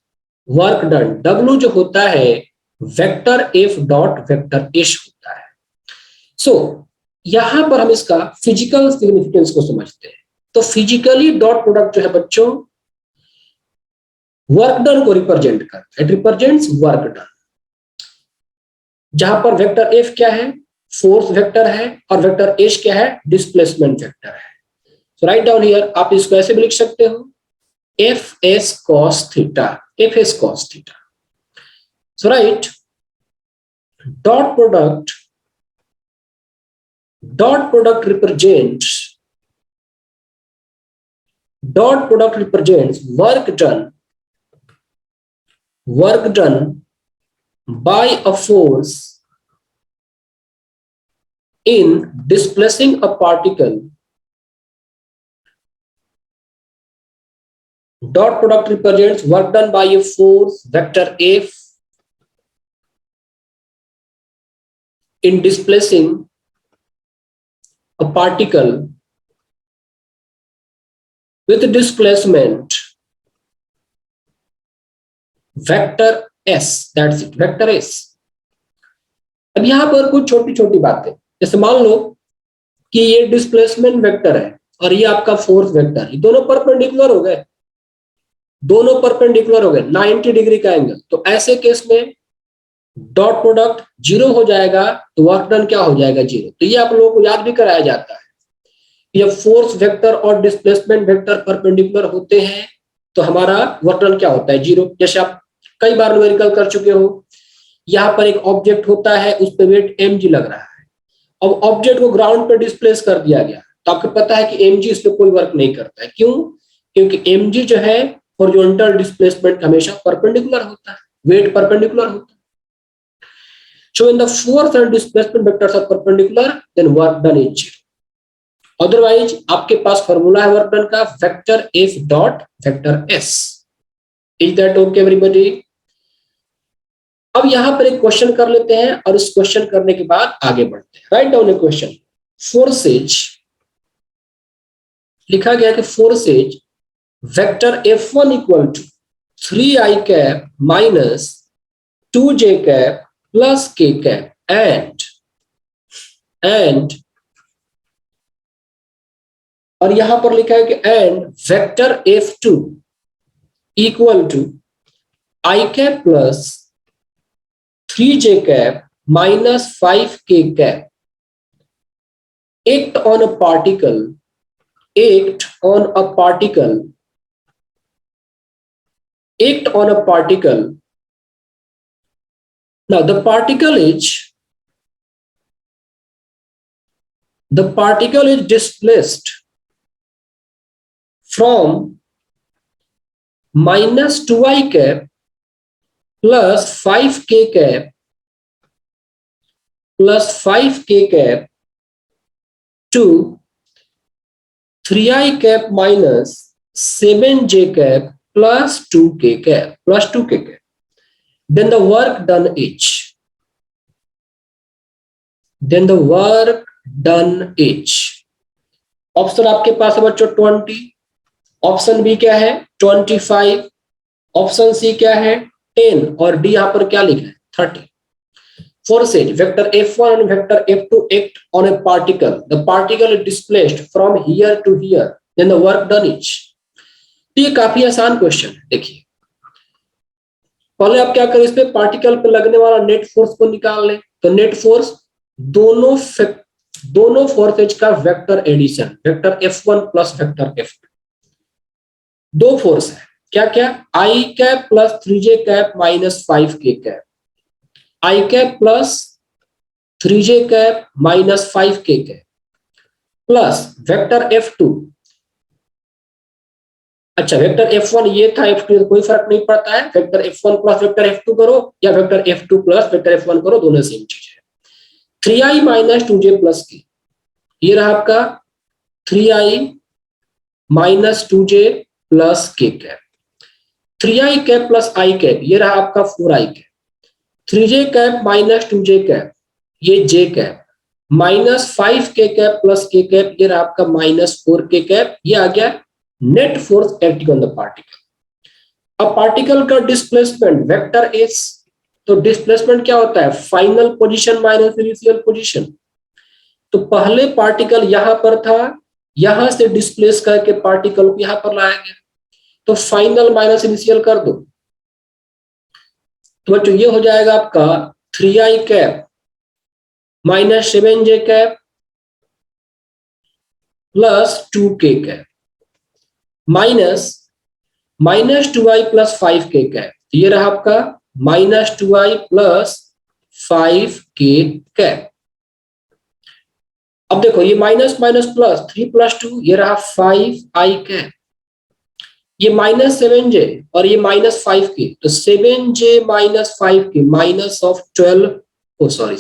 Work done, W जो होता है vector F dot vector S होता है। सो यहां पर हम इसका फिजिकल सिग्निफिकेंस को समझते हैं। तो फिजिकली डॉट प्रोडक्ट जो है बच्चों वर्क डन को रिप्रेजेंट करता है, इट रिप्रेजेंट्स वर्क डन। जहां पर वेक्टर एफ क्या है, फोर्स वेक्टर है, और वेक्टर एस क्या है, डिस्प्लेसमेंट वेक्टर है। सो राइट डाउन हियर, आप इसको ऐसे भी लिख सकते हो, F S cos theta, F S cos theta. So right, dot product, dot product represents, dot product represents work done by a force in displacing a particle Dot product represents work done by a force vector F in displacing a particle with displacement vector S. That's it, vector S. अब यहां पर कुछ छोटी छोटी बातें, जैसे मान लो कि ये डिस्प्लेसमेंट वेक्टर है और ये आपका फोर्स वेक्टर, ये दोनों परपेंडिकुलर हो गए, 90 डिग्री का एंगल। तो ऐसे केस में डॉट प्रोडक्ट जीरो हो जाएगा, तो वर्क डन क्या हो जाएगा, जीरो। तो ये आप लोगों को याद भी कराया जाता है, ये फोर्स वेक्टर और डिस्प्लेसमेंट वेक्टर परपेंडिकुलर होते हैं तो हमारा वर्क डन क्या होता है, जीरो। जैसे आप कई बार न्यूमेरिकल कर चुके हो, यहाँ पर एक ऑब्जेक्ट होता है, उस पर वेट mg लग रहा है, अब ऑब्जेक्ट को ग्राउंड पे डिस्प्लेस कर दिया गया, तो आपको पता है कि mg इस पे कोई वर्क नहीं करता है। क्यों? क्योंकि mg जो है हॉरिजॉन्टल डिस्प्लेसमेंट हमेशा परपेंडिकुलर होता है, वेट परपेंडिकुलर होता है। So when the force and displacement vectors are perpendicular, then work done is zero. Otherwise, आपके पास फॉर्मूला है वर्क डन का, vector F dot vector S. Is that okay everybody? अब यहां पर एक क्वेश्चन कर लेते हैं और इस क्वेश्चन करने के बाद आगे बढ़ते हैं। Write down a question. Forces लिखा गया कि forces vector F1 equal to 3i cap minus 2j cap plus k cap and और यहां पर लिखा है कि and vector F2 equal to i cap plus 3j cap minus 5k cap act on a particle now the particle is displaced from minus 2i cap plus 5k cap to 3i cap minus 7j cap plus 2k cap. Then the work done is option आपके पास है बच्चों 20, option B क्या है 25, option C क्या है 10 और D यहां पर क्या लिखा है 30. Forces vector F1 and vector F2 act on a particle. The particle is displaced from here to here. Then the work done is. तो ये काफी आसान क्वेश्चन है। देखिए पहले आप क्या करें, इस पे पार्टिकल पे लगने वाला नेट फोर्स को निकाल लें। तो नेट फोर्स दोनों फोर्सेज का vector addition, vector F1 plus vector F2, दो फोर्स है क्या क्या, i cap plus 3j cap minus 5k cap, i cap plus 3j cap minus 5k cap plus vector F2। अच्छा वेक्टर F1 ये था, F2 कोई फर्क नहीं पड़ता है, vector F1 plus vector F2 करो या vector F2 plus vector F1 करो, दोनों सेम चीज है। 3i minus 2j plus k, ये रहा आपका 3i minus 2j plus k cap, 3i cap plus i cap, ये रहा आपका 4i cap, 3j cap minus 2j cap, ये j cap, minus 5k cap plus k cap, ये रहा आपका माइनस 4k कैप। ये आ गया net force acting on the particle. अब पार्टिकल का डिस्प्लेसमेंट वेक्टर एस, तो डिस्प्लेसमेंट क्या होता है, final position minus initial position. तो पहले पार्टिकल यहां पर था, यहां से डिस्प्लेस करके पार्टिकल को यहां पर लाया गया, तो फाइनल माइनस इनिशियल कर दो, तो बच्चों ये हो जाएगा आपका 3i cap minus 7j cap plus 2k cap minus 2i plus 5k cap, ये रहा आपका minus 2i plus 5k cap. अब देखो ये माइनस माइनस प्लस 3 प्लस 2, ये रहा 5i कैप, ये माइनस 7j और ये माइनस 5k, तो 7j minus 5k minus of 12, sorry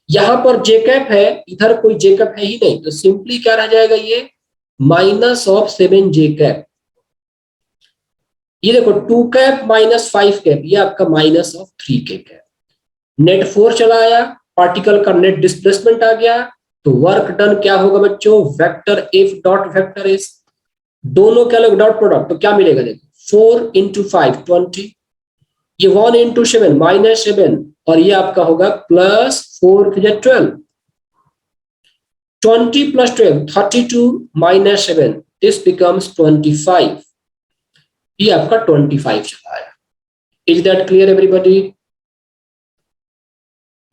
यहां पर j कैप है, इधर कोई j कैप है ही नहीं, तो सिंपली क्या रह जाएगा, ये माइनस ऑफ 7j कैप। ये देखो 2 कैप माइनस 5 कैप, ये आपका माइनस ऑफ 3 कैप है। नेट फोर्स चला आया, पार्टिकल का नेट डिस्प्लेसमेंट आ गया, तो वर्क डन क्या होगा बच्चों, vector F dot vector S, दोनों क्या लोग डॉट प्रोडक्ट, तो क्या मिलेगा देखो 4 इंटू 5 20, ये 1 इंटू 7 माइनस 7, और ये आपका होगा plus 4 12, 20 plus 12 32 minus 7, this becomes 25, ये आपका 25 चला आया। Is that clear everybody?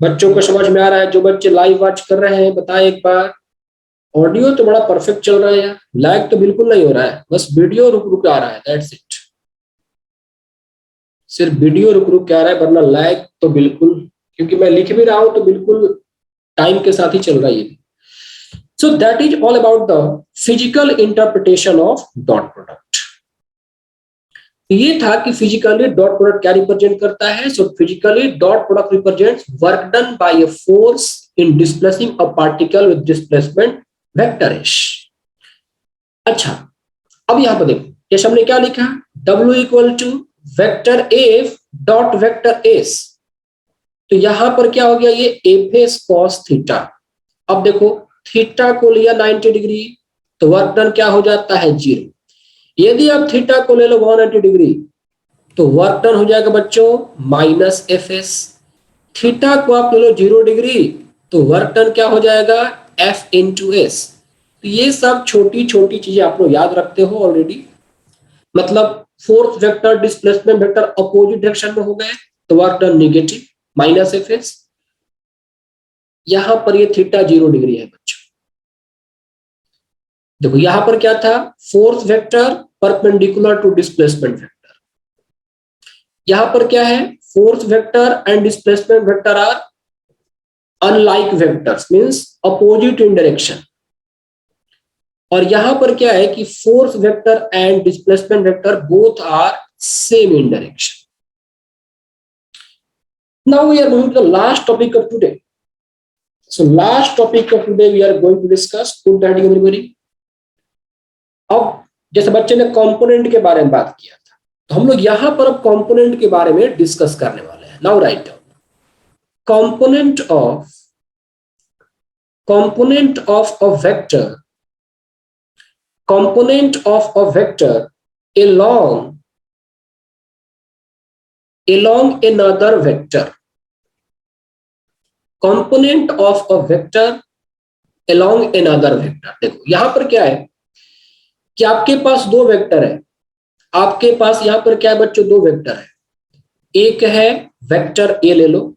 बच्चों को समझ में आ रहा है? जो बच्चे लाइव वॉच कर रहे हैं बताएं एक बार। ऑडियो तो बड़ा परफेक्ट चल रहा है यार, लैग तो बिल्कुल नहीं हो रहा है, बस वीडियो रुक रुक आ रहा है, दैट्स इट। सिर्फ वीडियो रुक रुक आ रहा है, वरना लैग तो बिल्कुल, क्योंकि मैं लिख भी रहा हूं तो बिल्कुल टाइम के साथ ही चल रहा है ये। So that is all about the physical interpretation of dot product. ये था कि physically dot product क्या रिप्रेजेंट करता है। So physically dot product represents work done by a force in displacing a particle with displacement vector s. अच्छा, अब यहां पर देखो, जैसे हमने क्या लिखा, W equal to vector F dot vector S, तो यहां पर क्या हो गया, ये एफ एस कॉस थीटा। अब देखो थीटा को लिया 90 डिग्री, तो वर्क डन क्या हो जाता है 0। यदि आप थीटा को ले लो 180 डिग्री, तो वर्क डन हो जाएगा बच्चों माइनस एफ एस। थीटा को आप ले लो 0 डिग्री, तो वर्क डन क्या हो जाएगा एफ इंटू एस। तो ये सब छोटी छोटी चीजें आप लोग याद रखते हो ऑलरेडी। मतलब force vector displacement vector opposite direction में हो गए, तो work done negative minus F S. यहां पर ये थीटा 0 डिग्री है बच्चों। देखो यहां पर क्या था, force vector perpendicular to displacement vector, यहां पर क्या है, force vector and displacement vector are unlike vectors, means opposite in direction. और यहां पर क्या है कि force vector and displacement vector both are same in direction. Now we are going to the last topic of today. So last topic of today we are going to discuss, good morning everybody। अब जैसे बच्चे ने component के बारे में बात किया था, तो हम लोग यहां पर अब कंपोनेंट के बारे में डिस्कस करने वाले हैं। Now write down component of a vector, component of a vector along another vector, component of a vector along another vector। देखो यहां पर क्या है कि आपके पास दो वेक्टर है, आपके पास यहां पर क्या है बच्चों, दो वेक्टर है। एक है वेक्टर ए ले लो,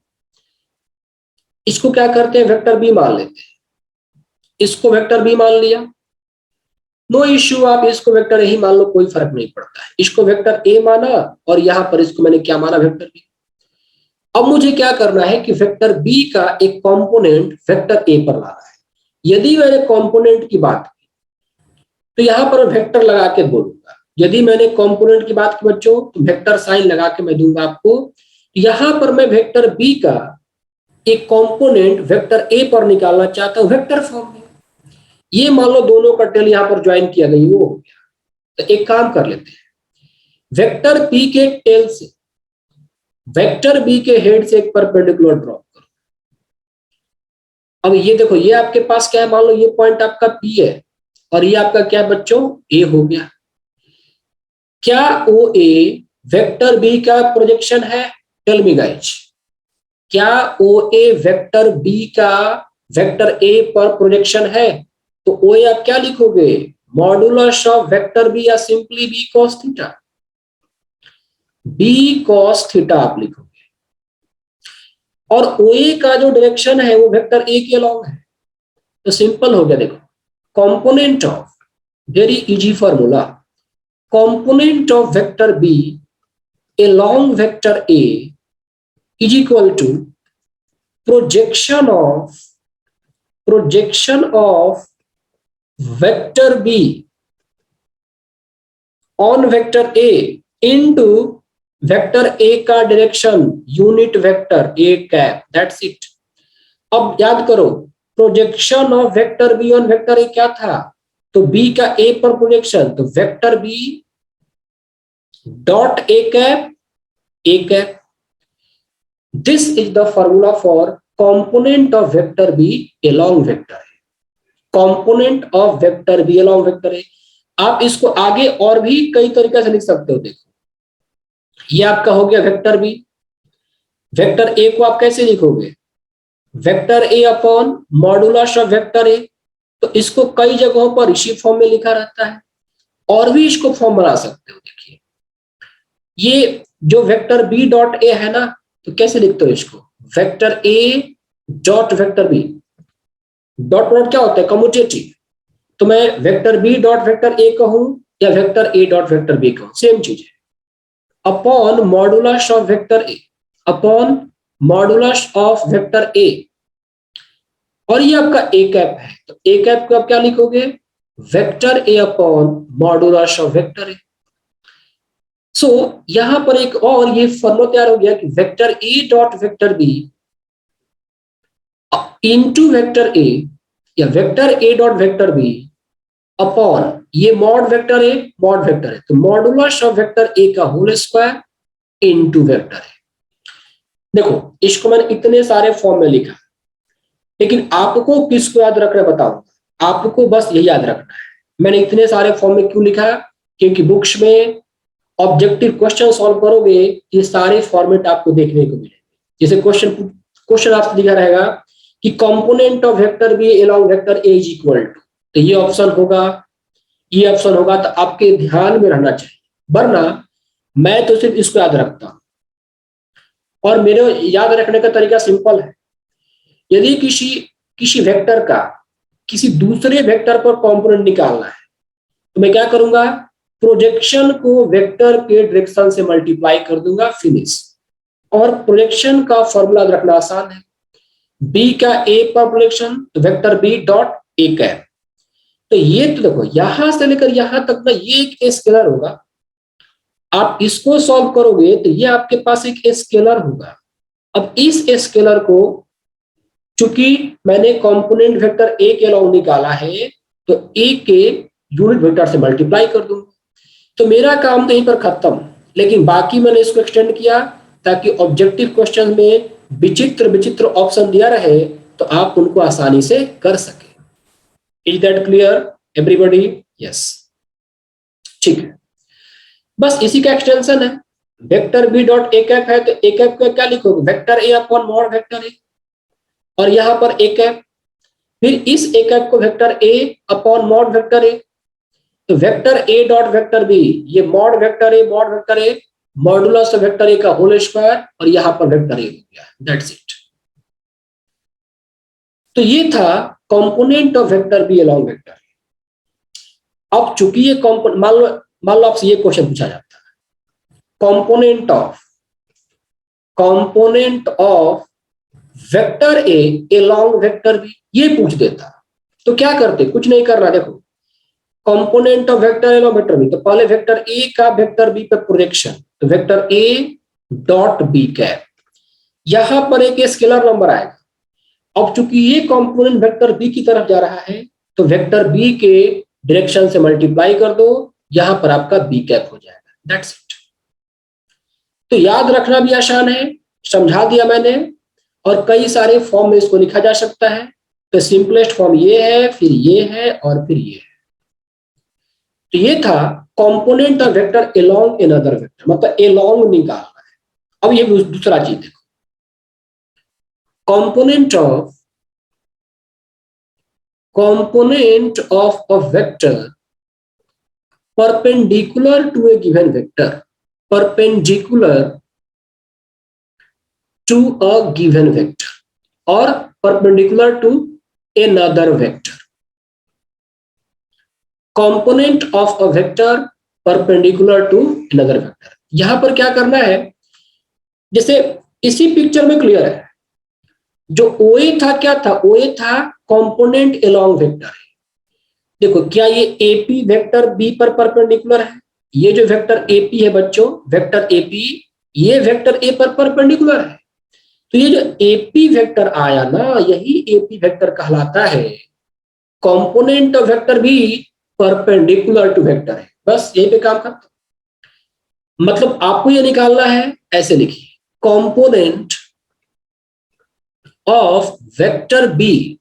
इसको क्या करते हैं वेक्टर बी मान लेते हैं, इसको वेक्टर बी मान लिया, नो इश्यू, आप इसको वेक्टर ए ही मान लो, कोई फर्क नहीं पड़ता है। इसको वेक्टर ए माना और यहां पर इसको मैंने क्या माना, वेक्टर बी। अब मुझे क्या करना है कि वेक्टर बी का एक कंपोनेंट वेक्टर ए पर लाना है। यदि मैंने कंपोनेंट की बात की तो यहां पर वेक्टर लगा के बोलूंगा, यदि मैंने कंपोनेंट की बात की बच्चों तो वेक्टर साइन लगा के मैं दूंगा आपको। यहां पर मैं वेक्टर बी का एक कंपोनेंट वेक्टर ए पर निकालना चाहता हूं वेक्टर फॉर्म में। ये मान लो दोनों का टेल यहां पर ज्वाइन किया गया, वो हो गया। तो एक काम कर लेते हैं, वेक्टर पी के टेल से वेक्टर बी के हेड से एक परपेंडिकुलर ड्रॉ करो। अब ये देखो, ये आपके पास क्या है, मान लो ये पॉइंट आपका पी है और ये आपका क्या बच्चों ए हो गया। क्या ओ ए वेक्टर बी का प्रोजेक्शन है, टेल मी गाइज, क्या ओ ए वेक्टर बी का वेक्टर ए पर प्रोजेक्शन है? तो ओ ए आप क्या लिखोगे, मॉडुलस ऑफ वेक्टर बी या simply B cos theta, B cos theta आप लिखोगे। और ओ ए का जो डायरेक्शन है वो वेक्टर ए के अलॉन्ग है, तो सिंपल हो गया। देखो component of, very easy formula, component of vector B along vector A is equal to projection of vector B on vector A into vector A का direction unit vector A cap, that's it. अब याद करो, projection of vector B on vector A क्या था, तो B का A पर projection, तो vector B dot A cap, this is the formula for component of vector B along vector है। Component of vector B along vector है। आप इसको आगे और भी कई तरीके से लिख सकते हो। देखो ये आपका हो गया वेक्टर बी। वेक्टर ए को आप कैसे लिखोगे? Vector A upon modulus of vector A. तो इसको कई जगहों पर इसी फॉर्म में लिखा रहता है, और भी इसको फॉर्म बना सकते हो। देखिए ये जो वेक्टर बी डॉट ए है ना, तो कैसे लिखते हो इसको? Vector A dot vector B. Dot dot क्या होता है? कम्यूटेटिव। तो मैं vector B dot vector A कहूं या vector A dot vector B कहूं, सेम चीज है। Upon modulus of vector A, upon modulus of vector A, और ये आपका ए कैप है। तो ए कैप को आप क्या लिखोगे? Vector A upon modulus of vector A. So यहां पर एक और ये फॉर्मूला तैयार हो गया कि vector A dot vector B into vector A, या vector A dot vector B upon ये mod vector A, mod vector है, तो मॉडुलस ऑफ वेक्टर ए का होल स्क्वायर इनटू वेक्टर है। देखो इसको मैंने इतने सारे फॉर्म में लिखा, लेकिन आपको किसको याद रखना बताऊंगा। आपको बस यही याद रखना है। मैंने इतने सारे फॉर्म में क्यों लिखा? क्योंकि बुक्स में ऑब्जेक्टिव क्वेश्चन सॉल्व करोगे, ये सारे फॉर्मेट आपको देखने को मिलेंगे। जैसे क्वेश्चन आपसे दिखा रहेगा कि component of vector B along vector A is equal to, तो ये ऑप्शन होगा, ये ऑप्शन होगा। तो आपके ध्यान में रहना चाहिए, वरना मैं तो सिर्फ इसको याद रखता हूं, और मेरे याद रखने का तरीका सिंपल है। यदि किसी वेक्टर का किसी दूसरे वेक्टर पर कंपोनेंट निकालना है, तो मैं क्या करूंगा? प्रोजेक्शन को वेक्टर के डायरेक्शन से मल्टीप्लाई कर दूंगा, फिनिश। और प्रोजेक्शन का फॉर्मूला रखना आसान है। बी का ए पर प्रोजेक्शन, तो vector B dot A cap. तो ये तो देखो यहां से लेकर यहां तक ना, ये एक स्केलर होगा। आप इसको सॉल्व करोगे तो ये आपके पास एक स्केलर होगा। अब इस स्केलर को चूंकि मैंने कंपोनेंट वेक्टर ए के अलाउ निकाला है, तो ए के यूनिट वेक्टर से मल्टीप्लाई कर दूंगा। तो मेरा काम तो यहीं पर खत्म, लेकिन बाकी मैंने इसको एक्सटेंड किया ताकि ऑब्जेक्टिव क्वेश्चन में विचित्र विचित्र ऑप्शन दिया रहे, तो आप उनको आसानी से कर सके। Is that clear everybody? Yes, ठीक है। बस इसी का एक्सटेंशन है। Vector B dot A cap है, तो ए कैप का क्या लिखोगे? Vector A upon mod vector A, और यहां पर ए कैप, फिर इस ए कैप को vector A upon mod vector A, तो vector A dot vector B, ये mod vector A modulus vector A का होल स्क्वायर, और यहां पर वेक्टर ए हो गया। That's it. तो ये था component of vector B along vector. अब चूंकि ये मान लो आपसे ये क्वेश्चन पूछा जाता है, component of vector A along vector B, ये पूछ देता, तो क्या करते? कुछ नहीं करना। देखो component of vector along vector B, तो पहले वेक्टर ए का वेक्टर बी पे प्रोजेक्शन, तो vector A dot B cap, यहां पर एक स्केलर नंबर आएगा। अब चूंकि ये कंपोनेंट वेक्टर बी की तरफ जा रहा है, तो वेक्टर बी के डायरेक्शन से मल्टीप्लाई कर दो, यहां पर आपका बी कैप हो जाएगा। That's it. तो याद रखना भी आसान है, समझा दिया मैंने, और कई सारे फॉर्म में इसको लिखा जा सकता है। तो सिंपलेस्ट फॉर्म ये है, फिर ये है, और फिर ये है। तो ये था component of vector along another vector, मतलब अलोंग निकालना है। अब ये दूसरा चीज देखो, component of a vector perpendicular to a given vector, perpendicular to a given vector or perpendicular to another vector, component of a vector perpendicular to another vector। यहां पर क्या करना है, जैसे इसी पिक्चर में क्लियर है, जो OA था क्या था? OA था कंपोनेंट अलोंग वेक्टर है। देखो क्या ये AP वेक्टर B पर परपेंडिकुलर है? ये जो वेक्टर AP है बच्चों, वेक्टर AP, ये वेक्टर A पर परपेंडिकुलर है। तो ये जो AP वेक्टर आया ना, यही AP वेक्टर कहलाता है component of vector B perpendicular to vector है। बस यही पे काम करता। मतलब आपको ये निकालना है, ऐसे लिखिए, component of vector B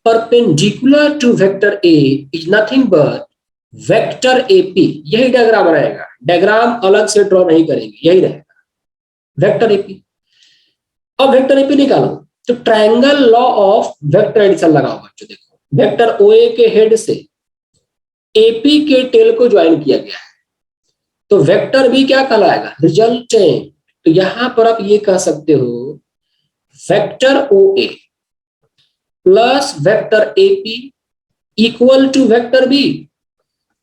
perpendicular to vector A is nothing but vector AP. यही डायग्राम रहेगा, डायग्राम अलग से ड्रॉ नहीं करेंगे, यही रहेगा वेक्टर एपी। अब वेक्टर एपी निकालो तो triangle law of vector addition लगाओ बच्चों। देखो वेक्टर ओए के हेड से एपी के टेल को ज्वाइन किया गया है, तो वेक्टर बी क्या कहलाएगा, रिजल्टेंट। तो यहां पर आप ये कह सकते हो vector O A plus vector AP equal to vector B.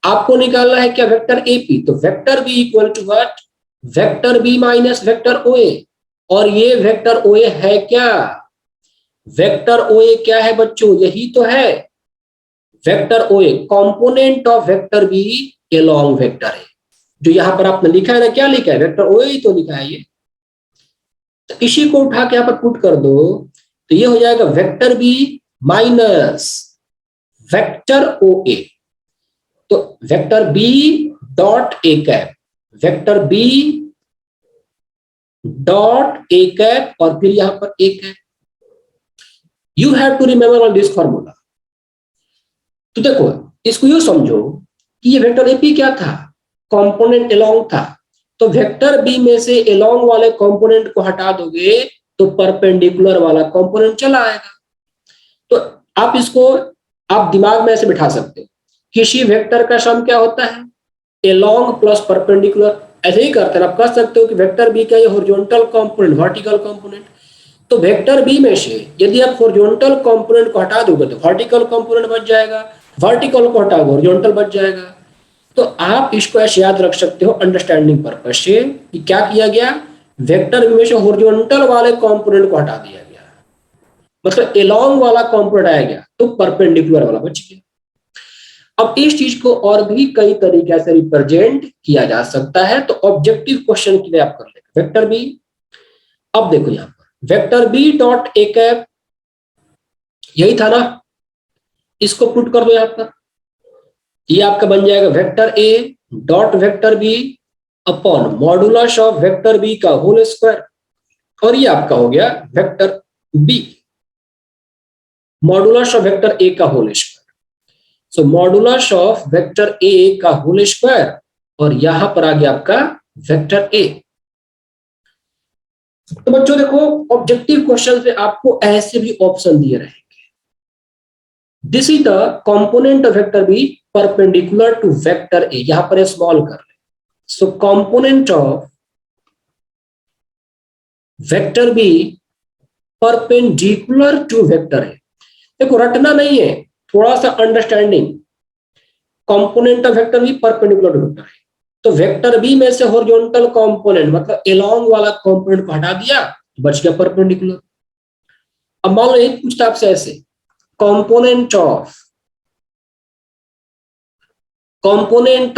आपको निकालना है क्या, वेक्टर एपी, तो vector B equal to what, vector B minus vector O A. और ये वेक्टर ओ ए है क्या, वेक्टर ओ ए क्या है बच्चों, यही तो है vector O A, component of vector B along vector है। जो यहां पर आपने लिखा है ना, क्या लिखा है, वेक्टर ओ ए तो लिखा है ये। तो इसी को उठा के यहां पर पुट कर दो, तो ये हो जाएगा vector B minus vector O A. तो vector B dot A cap, vector B dot A cap और फिर यहां पर A cap. You have to remember on this formula. तो देखो इसको यू समझो कि ये वेक्टर एपी क्या था, कंपोनेंट एलोंग था। तो वेक्टर बी में से एलोंग वाले कंपोनेंट को हटा दोगे तो परपेंडिकुलर वाला कंपोनेंट चला आएगा। तो आप इसको आप दिमाग में ऐसे बिठा सकते हो, किसी वेक्टर का सम क्या होता है, एलोंग प्लस परपेंडिकुलर। ऐसे ही करते हैं, आप कह सकते हो कि वेक्टर बी का ये हॉरिजॉन्टल कंपोनेंट, वर्टिकल कंपोनेंट। तो वेक्टर बी में से यदि आप हॉरिजॉन्टल कंपोनेंट को हटा दोगे तो वर्टिकल कंपोनेंट बच जाएगा, वर्टिकल को हटाओगे हॉरिजॉन्टल बच जाएगा। तो आप इसको ऐसे याद रख सकते हो अंडरस्टैंडिंग पर्पज से कि क्या किया गया, वेक्टर बी में से हॉरिजॉन्टल वाले कंपोनेंट को हटा दिया गया, मतलब एलोंग वाला कंपोनेंट आया गया तो परपेंडिकुलर वाला बच गया। अब इस चीज को और भी कई तरीके से रिप्रेजेंट किया जा सकता है, तो ऑब्जेक्टिव क्वेश्चन के लिए आप कर लेंगे वेक्टर बी। अब देखो यहां पर vector B dot A cap, यही था ना, इसको पुट कर दो यहां पर, ये आपका बन जाएगा vector A dot vector B upon modulus of vector B का होल स्क्वायर, और ये आपका हो गया vector B modulus of vector A का whole square. So modulus of vector A का होल स्क्वायर, और यहां पर आ गया आपका वेक्टर ए। तो बच्चों देखो ऑब्जेक्टिव क्वेश्चन से आपको ऐसे भी ऑप्शन दिए रहेंगे, this is the component of vector B perpendicular to vector A, यहां पर स्मॉल कर ले। So component of vector B perpendicular to vector A. देखो रटना नहीं है, थोड़ा सा understanding. Component of vector B perpendicular to vector A, तो वेक्टर बी में से हॉरिजॉन्टल कंपोनेंट मतलब एलोंग वाला कंपोनेंट को हटा दिया, बच गया परपेंडिकुलर। अब मान लो एक पूछता आपसे ऐसे, component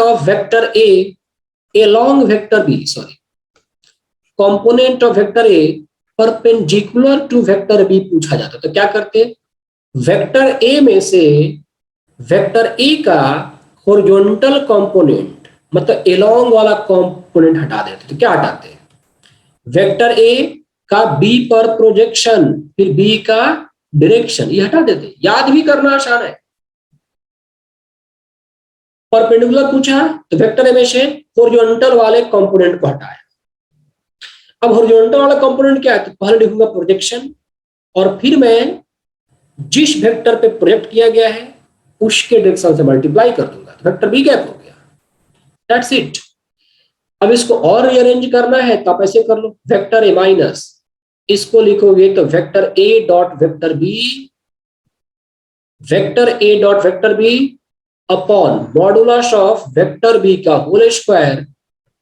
of vector A along vector B, sorry, component of vector A perpendicular to vector B पूछा जाता, तो क्या करते, वेक्टर ए में से वेक्टर ए का हॉरिजॉन्टल कंपोनेंट मतलब एलोंग वाला कंपोनेंट हटा देते। तो क्या हटाते, वेक्टर ए का बी पर प्रोजेक्शन फिर बी का डायरेक्शन, ये हटा देते। याद भी करना आसान है, परपेंडिकुलर पूछा तो वेक्टर ए में से हॉरिजॉन्टल वाले कंपोनेंट को हटाया। अब हॉरिजॉन्टल वाला कंपोनेंट क्या है, तो पहले लिखूंगा प्रोजेक्शन, और फिर मैं जिस वेक्टर पे प्रोजेक्ट किया गया है उसके डायरेक्शन से मल्टीप्लाई कर दूंगा, तो वेक्टर बी गैप हो गया, दैट्स इट। अब इसको और रीअरेंज करना है तो आप ऐसे कर लो, वेक्टर ए माइनस, इसको लिखोगे तो vector A dot vector B, vector A dot vector B upon modulus of vector B का whole square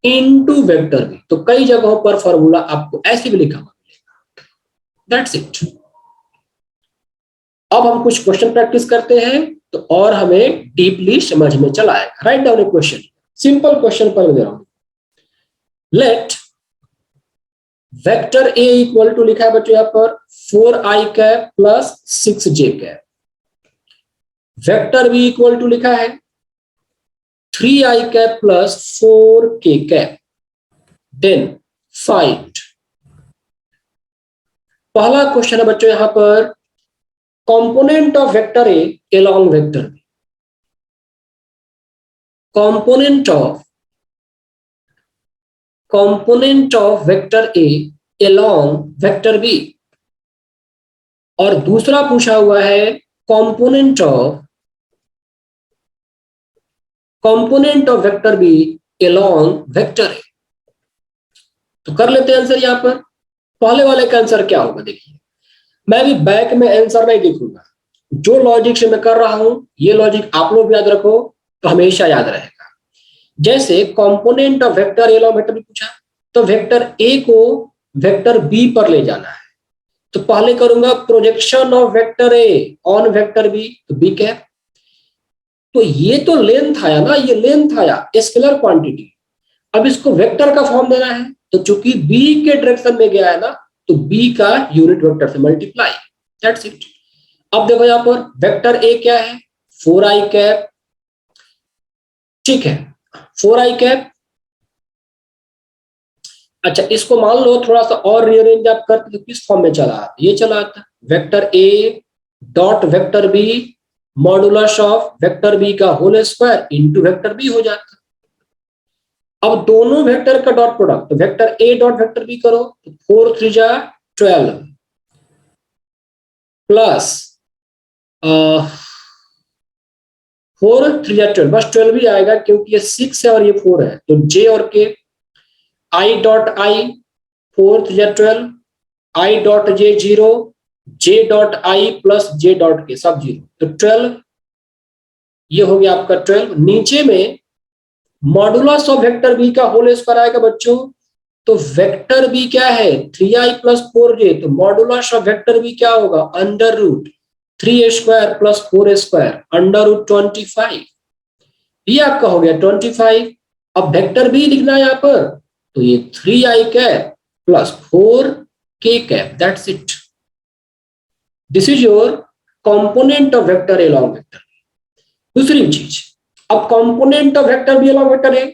into vector B. तो कई जगहों पर फॉर्मूला आपको ऐसे भी लिखा हुआ मिलेगा, दैट्स इट। अब हम कुछ क्वेश्चन प्रैक्टिस करते हैं तो और हमें डीपली समझ में चला आएगा। Write down a question, simple question पर दे रहा हूं, let vector A equal to लिखा है बच्चों यहां पर 4i cap plus 6j cap, vector B equal to लिखा है 3i cap plus 4k cap. Then find, पहला क्वेश्चन है बच्चों यहां पर, component of vector A along vector B, component of vector A along vector B, और दूसरा पूछा हुआ है component of vector B along vector A. तो कर लेते हैं आंसर यहां पर। पहले वाले का आंसर क्या होगा, देखिए मैं भी बैक में आंसर नहीं लिखूंगा, जो लॉजिक से मैं कर रहा हूं ये लॉजिक आप लोग याद रखो तो हमेशा याद रहेगा। जैसे component of vector A along vector B पूछा, तो वेक्टर ए को वेक्टर बी पर ले जाना है, तो पहले करूंगा projection of vector A on vector B, तो बी कैप। तो ये तो लेंथ आया ना, ये लेंथ आया स्केलर क्वांटिटी, अब इसको वेक्टर का फॉर्म देना है, तो चूंकि बी के डायरेक्शन में गया है ना, तो बी का यूनिट वेक्टर से मल्टीप्लाई, दैट्स इट। अब देखो यहां पर वेक्टर ए क्या है, 4i कैप, ठीक है 4i कैप। अच्छा इसको मान लो थोड़ा सा और रीअरेंज आप करते तो किस फॉर्म में चला आता, ये चला आता vector A dot vector B modulus of vector B का whole square into vector B हो जाता। अब दोनों वेक्टर का डॉट प्रोडक्ट, तो vector A dot vector B करो, तो 4 3 जा 12 प्लस 4 3 जा 12, बस 12 भी आएगा क्योंकि ये 6 है और ये 4 है, तो जे और के, आई डॉट आई 4 3 जा 12, I dot J 0, J dot I plus J dot के सब 0, तो 12, ये हो गया आपका 12। नीचे में मॉडुलस ऑफ वेक्टर बी का होल स्क्वायर आएगा बच्चों, तो वेक्टर बी क्या है 3i प्लस 4j, तो मॉडुलस ऑफ वेक्टर बी क्या होगा under root 3a square plus 4a square under root 25, ये आपका हो गया 25। अब वेक्टर बी लिखना है यहां पर, तो ये 3i cap plus 4k cap, that's it, this is your component of vector A along vector. दूसरी चीज, अब component of vector B along vector A,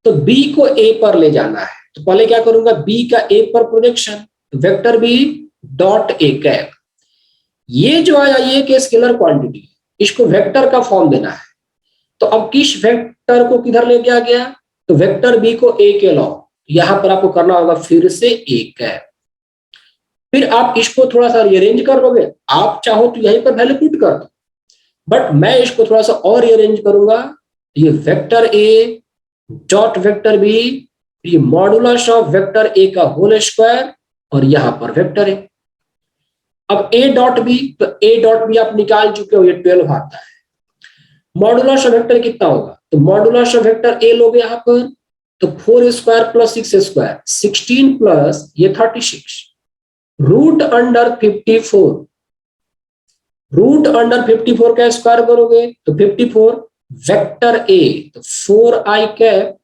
तो बी को ए पर ले जाना है, तो पहले क्या करूंगा बी का ए पर प्रोजेक्शन, तो vector B dot A cap, ये जो आया ये एक स्केलर क्वांटिटी, इसको वेक्टर का फॉर्म देना है, तो अब किस वेक्टर को किधर ले दिया गया, तो वेक्टर बी को ए के लॉ, यहां पर आपको करना होगा फिर से ए कैप, फिर आप इसको थोड़ा सा रीअरेंज कर लोगे, आप चाहो तो यहीं पर वैल्यू पुट कर दो, बट मैं इसको थोड़ा सा और रीअरेंज करूंगा, ये vector A dot vector B, ये मॉडुलस ऑफ वेक्टर ए का होल स्क्वायर और यहां पर वेक्टर ए। अब ए डॉट बी, तो ए डॉट बी आप निकाल चुके हो, ये 12 आता है, मॉडुलस ऑफ वेक्टर कितना होगा, तो मॉडुलस ऑफ वेक्टर ए लोगे यहां पर, तो 4 स्क्वायर प्लस 6 स्क्वायर 16 प्लस ये 36 रूट अंडर 54, रूट अंडर 54 का स्क्वायर करोगे तो 54, वेक्टर ए तो 4i कैप,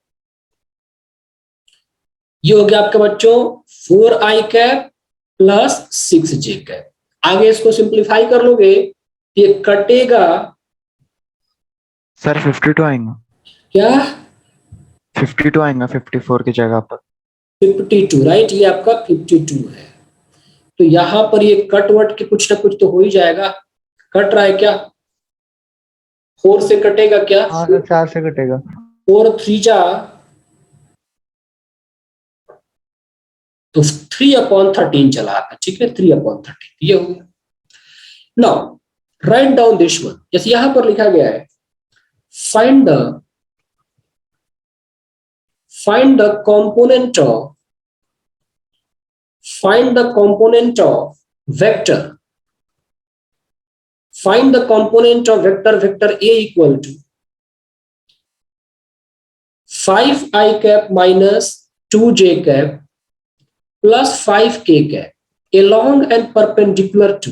ये हो गया आपके बच्चों 4i cap plus 6j cap. आगे इसको सिंप्लीफाई कर लोगे, ये कटेगा सर 52 आएगा, क्या 52 आएगा 54 की जगह पर। 52, राइट, ये आपका 52 है, तो यहां पर ये कट वट के कुछ ना कुछ तो हो ही जाएगा, कट रहा है क्या, 4 से कटेगा क्या, हाँ सर 4 से कटेगा, 4 3 जा, तो 3/13 चला आता, ठीक है 3/13, ये हो गया। Now write down this one, जैसे यहां पर लिखा गया है find the component of vector, find the component of vector A equal to 5i cap minus 2j cap plus 5k cap along and perpendicular to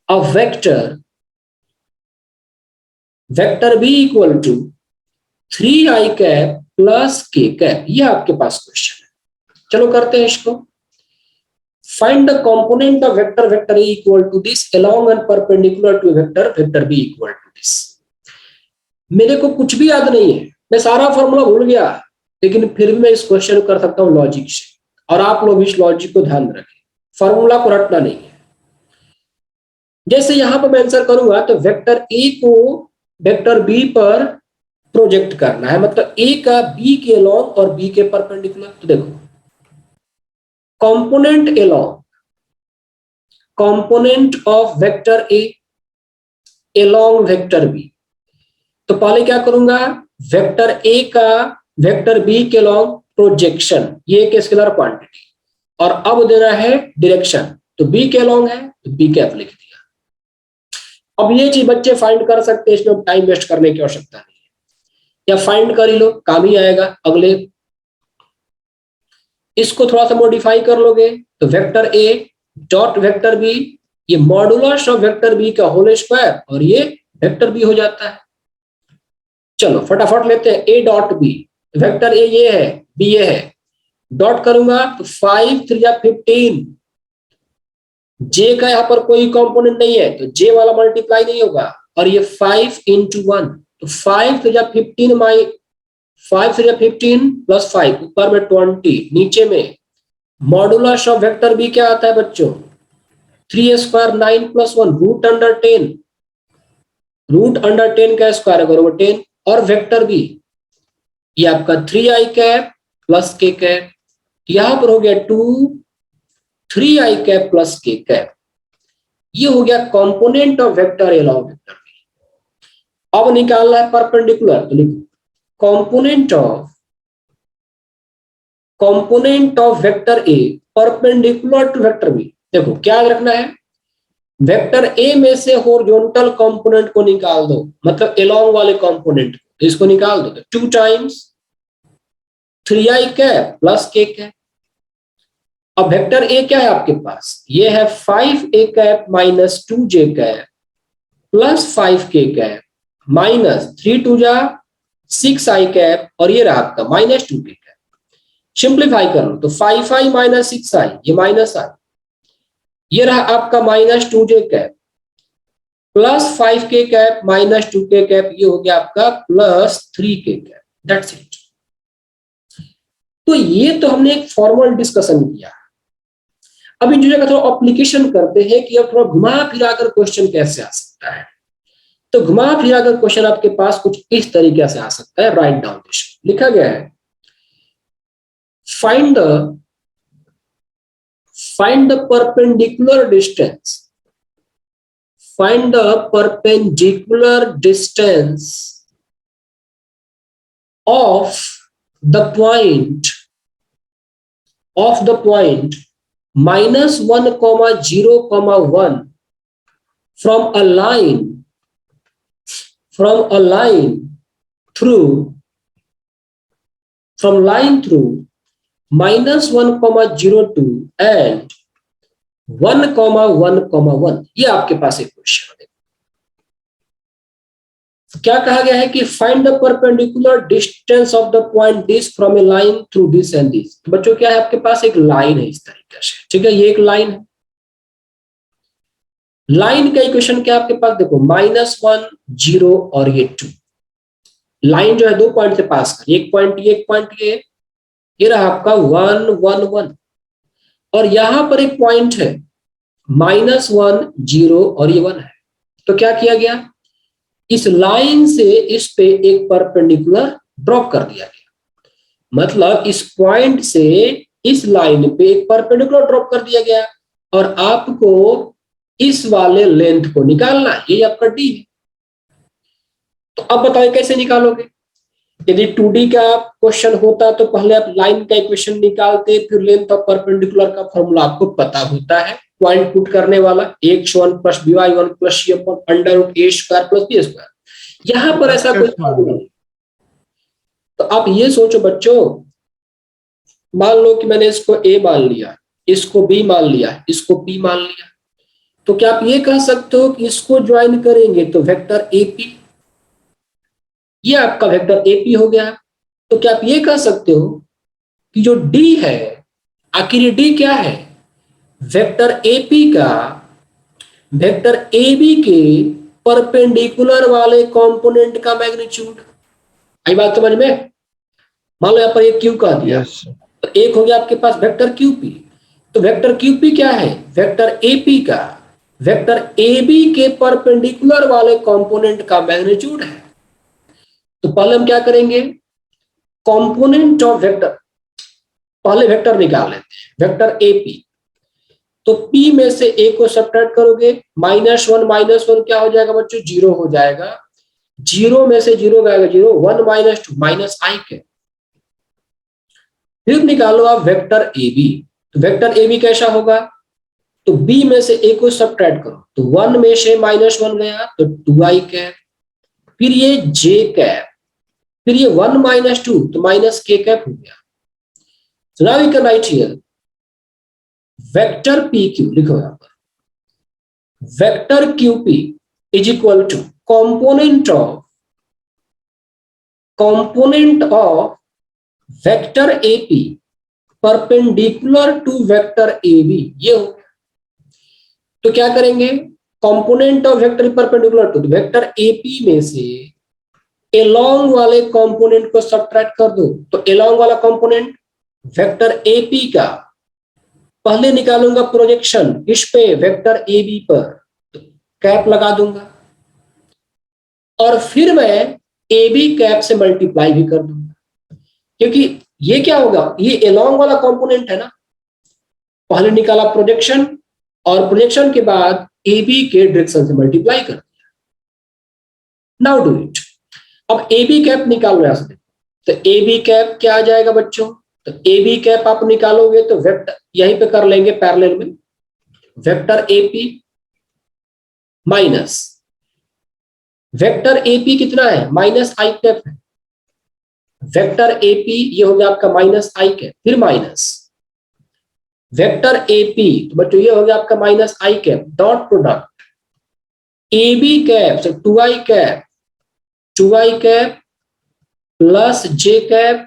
a vector B equal to 3i cap plus k cap, ये आपके पास question है। चलो करते हैं इसको, find the component of vector A equal to this along and perpendicular to vector B equal to this। मेरे को कुछ भी याद नहीं है, मैं सारा फॉर्मूला भूल गया, लेकिन फिर भी मैं इस क्वेश्चन को कर सकता हूँ लॉजिक से। और आप लोग इस लॉजिक को ध्यान रखें, फॉर्मूला को रटना नहीं है। जैसे यहां पर मैं आंसर करूंगा तो वेक्टर ए को वेक्टर बी पर प्रोजेक्ट करना है, मतलब ए का बी के अलोंग और बी के परपेंडिकुलर। तो देखो component along, component of vector A along vector B. तो पहले क्या करूंगा, वेक्टर ए का वेक्टर बी के अलोंग प्रोजेक्शन, ये एक स्केलर क्वांटिटी, और अब देना है डायरेक्शन। तो बी के अलोंग है तो बी कैप लिख दिया। अब ये चीज बच्चे फाइंड कर सकते हैं, इसमें टाइम वेस्ट करने की आवश्यकता नहीं है, या फाइंड कर ही लो, काम ही आएगा अगले। इसको थोड़ा सा मॉडिफाई कर लोगे तो vector A dot vector B, ये मॉडुलस ऑफ वेक्टर बी का होल स्क्वायर, और ये वेक्टर बी हो जाता है। चलो फटाफट लेते हैं, A dot B, vector A ये है, बी ये है, डॉट करूंगा तो 5 3 15, जे का यहाँ पर कोई कंपोनेंट नहीं है तो जे वाला मल्टीप्लाई नहीं होगा, और ये 5 into 1, तो 5 3 15 माई 5 3 15 प्लस 5, ऊपर में 20, नीचे में मॉडुलस ऑफ वेक्टर बी क्या आता है बच्चों, 3 square 9 plus 1 root under 10, root under 10 का स्क्वायर बराबर 10, और वेक्टर बी ये आपका 3i कैप प्लस के कैप, यहां पर हो गया 2 3i कैप प्लस के कैप, ये हो गया component of vector along vector B. अब निकालना है परपेंडिकुलर, तो लिखो component of vector A perpendicular to vector B. देखो क्या याद रखना है, वेक्टर ए में से हॉरिजॉन्टल कंपोनेंट को निकाल दो, मतलब अलोंग वाले कंपोनेंट को, इसको निकाल दो तो 2 टाइम्स 3i कैप प्लस के कैप। अब वेक्टर ए क्या है आपके पास, ये है 5a cap minus 2j cap plus 5k cap minus 3 2 जा 6i कैप, और ये रहा आपका माइनस 2k कैप। सिंप्लीफाई कर लो तो 5i माइनस 6i, ये माइनस आई, ये रहा आपका minus 2j cap plus 5k cap minus 2k cap, ये हो गया आपका plus 3k cap. That's it. तो ये तो हमने एक फॉर्मल डिस्कशन किया। अब इन चीजों का थोड़ा एप्लीकेशन करते हैं कि अब थोड़ा घुमा फिरा कर क्वेश्चन कैसे आ सकता है। तो घुमा फिरा कर क्वेश्चन आपके पास कुछ इस तरीके से आ सकता है। राइट डाउन दिस, लिखा गया है find the perpendicular distance, find the perpendicular distance of the point minus 1 comma 0 comma 1 from a line through minus 1 comma 02 and 1 comma 1 comma 1। ये आपके पास एक क्वेश्चन है। क्या कहा गया है कि find the perpendicular distance of the point this from A line through this and this. तो बच्चों क्या है आपके पास एक लाइन है इस तरीके से, ठीक है, ये एक लाइन है। लाइन का इक्वेशन क्या आपके पास, देखो -1 0 और ये 2। लाइन जो है 2 पॉइंट से पास कर, एक पॉइंट ये रहा आपका 1 1 1, और यहां पर एक पॉइंट है -1 0 और ये 1 है। तो क्या किया गया, इस लाइन से इस पे एक परपेंडिकुलर ड्रॉप कर दिया गया, मतलब इस पॉइंट से इस लाइन पे एक परपेंडिकुलर ड्रॉप कर दिया गया, और आपको इस वाले लेंथ को निकालना है, ये आपका डी है। तो अब बताओ कैसे निकालोगे। यदि 2D का क्वेश्चन होता तो पहले आप लाइन का इक्वेशन निकालते, फिर लेंथ ऑफ परपेंडिकुलर का फॉर्मूला आपको पता होता है, पॉइंट पुट करने वाला x1 plus by1 plus c upon under root a square plus b square. यहां पर ऐसा कोई फॉर्मूला नहीं। तो आप ये सोचो बच्चों, मान लो कि मैंने इसको a मान लिया, इसको b मान लिया, इसको p मान लिया, तो क्या आप ये कह सकते हो कि इसको ज्वाइन करेंगे तो वेक्टर AP, ये आपका वेक्टर AP हो गया। तो क्या आप ये कह सकते हो कि जो D है, आखिर ये D क्या है, वेक्टर AP का वेक्टर AB के परपेंडिकुलर वाले कंपोनेंट का मैग्नीट्यूड। आई बात समझ में? मान लो यहाँ पर एक क्यू का दिया, यस तो एक हो गया आपके पास वेक्टर क्यूपी। तो वेक्टर क्यूपी क्या है? वेक्टर एपी का वेक्टर एबी के परपेंडिकुलर वाले कंपोनेंट का मैग्नीट्यूड है। तो पहले हम क्या करेंगे, कंपोनेंट ऑफ वेक्टर, पहले वेक्टर निकाल लेते हैं, वेक्टर एपी। तो पी में से ए को सब्ट्रैक्ट करोगे, -1 क्या हो जाएगा बच्चों? 0 हो जाएगा। 0 में से 0 गएगा 0, 1 - 2 -i के। फिर निकालो आप वेक्टर ए बी। तो वेक्टर ए बी कैसा होगा? तो बी में से ए को सब्ट्रैक्ट करो, तो 1 में से -1 गया तो 2i कैप, फिर ये j कैप, फिर ये 1 - 2 तो -k कैप हो गया। So now we can write here vector PQ, लिखो यहां पर vector QP is equal to component of vector AP perpendicular to vector AB। ये हो गया। तो क्या करेंगे, component of vector perpendicular to vector AP में से एलोंग वाले कंपोनेंट को सब्ट्रैक्ट कर दो। तो एलोंग वाला कंपोनेंट वेक्टर AP का पहले निकालूंगा प्रोजेक्शन इस पे, वेक्टर AB पर, तो कैप लगा दूंगा और फिर मैं AB कैप से मल्टीप्लाई भी कर दूंगा, क्योंकि ये क्या होगा, ये एलोंग वाला कंपोनेंट है ना। पहले निकाला प्रोजेक्शन और प्रोजेक्शन के बाद AB के डायरेक्शन से मल्टीप्लाई कर दिया। Now do it. अब AB कैप निकालो यहां से। तो AB कैप क्या आ जाएगा बच्चों? तो AB कैप आप निकालोगे तो वेक्टर यहीं पे कर लेंगे पैरेलल में, vector AP minus vector AP कितना है? -i कैप है। वेक्टर AP ये हो गया आपका -i कैप, फिर माइनस वेक्टर AP, तो बच्चों ये हो गया आपका -i cap, dot product AB cap, so 2i cap plus j cap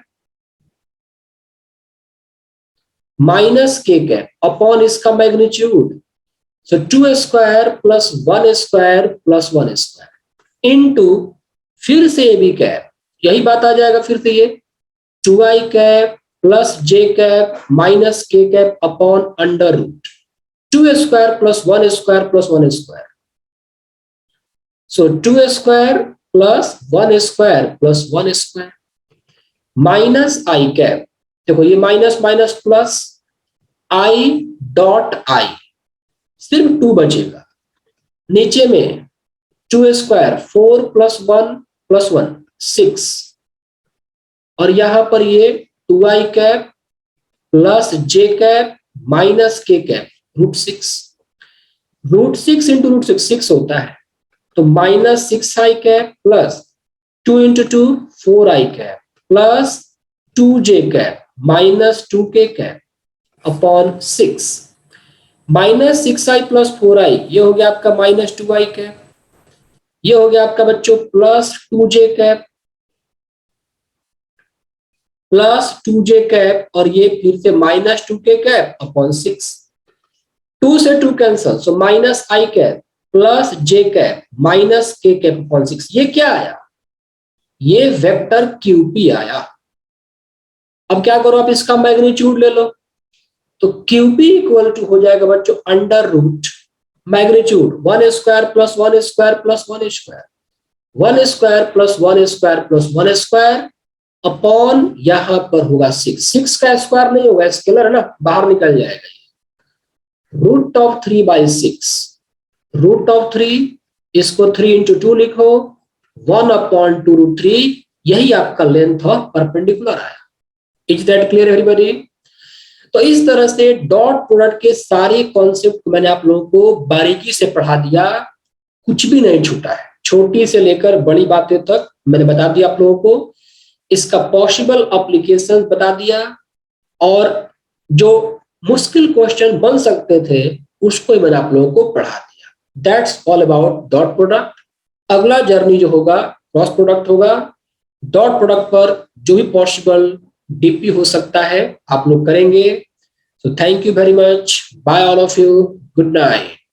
minus k cap upon इसका मैग्नीट्यूड, सो 2 square plus 1 square plus 1 square into फिर से AB कैप, यही बात आ जाएगा फिर से ये 2i cap plus j cap minus k cap upon under root 2 square plus 1 square plus 1 square, so 2 square plus 1 square plus 1 square minus i cap. देखो ये minus minus plus i dot i, सिर्फ 2 बचेगा। नीचे में 2 square 4 plus 1 plus 1 6, और यहां पर ये 2i cap plus j cap minus k cap √6 into √6 6 होता है, तो -6i cap plus 2 into 2 4i cap plus 2j cap minus 2k cap upon 6, -6i plus 4i ये हो गया आपका -2i कैप, ये हो गया आपका बच्चों plus 2j cap plus 2j cap, और ये फिर से -2k कैप अपॉन 6, 2 से 2 cancel, so -i cap plus j cap minus k cap upon 6। ये क्या आया? ये वेक्टर QP आया। अब क्या करो, आप इसका मैग्नीट्यूड ले लो, तो QP इक्वल टू हो जाएगा बच्चों under root magnitude 1 square plus 1 square plus 1 square, 1 square plus 1 square plus 1 square upon यहां पर होगा 6 का स्क्वायर नहीं होगा, स्केलर है ना, बाहर निकल जाएगा, √3/6, √3 इसको 3 इंटू 2 लिखो, 1/2√3, यही आपका लेंथ ऑफ परपेंडिकुलर आया। Is that clear everybody? तो इस तरह से डॉट प्रोडक्ट के सारे कॉन्सेप्ट मैंने आप लोगों को बारीकी से पढ़ा दिया, कुछ भी नहीं छूटा है, छोटी से लेकर बड़ी बातें तक मैंने बता दिया आप लोगों को, इसका पॉसिबल एप्लीकेशन बता दिया, और जो मुश्किल क्वेश्चन बन सकते थे उसको मैंने आप लोगों को पढ़ा दिया। That's all about dot product. अगला जर्नी जो होगा क्रॉस प्रोडक्ट होगा। डॉट प्रोडक्ट पर जो भी पॉसिबल डीपी हो सकता है आप लोग करेंगे। So thank you very much, bye all of you, good night.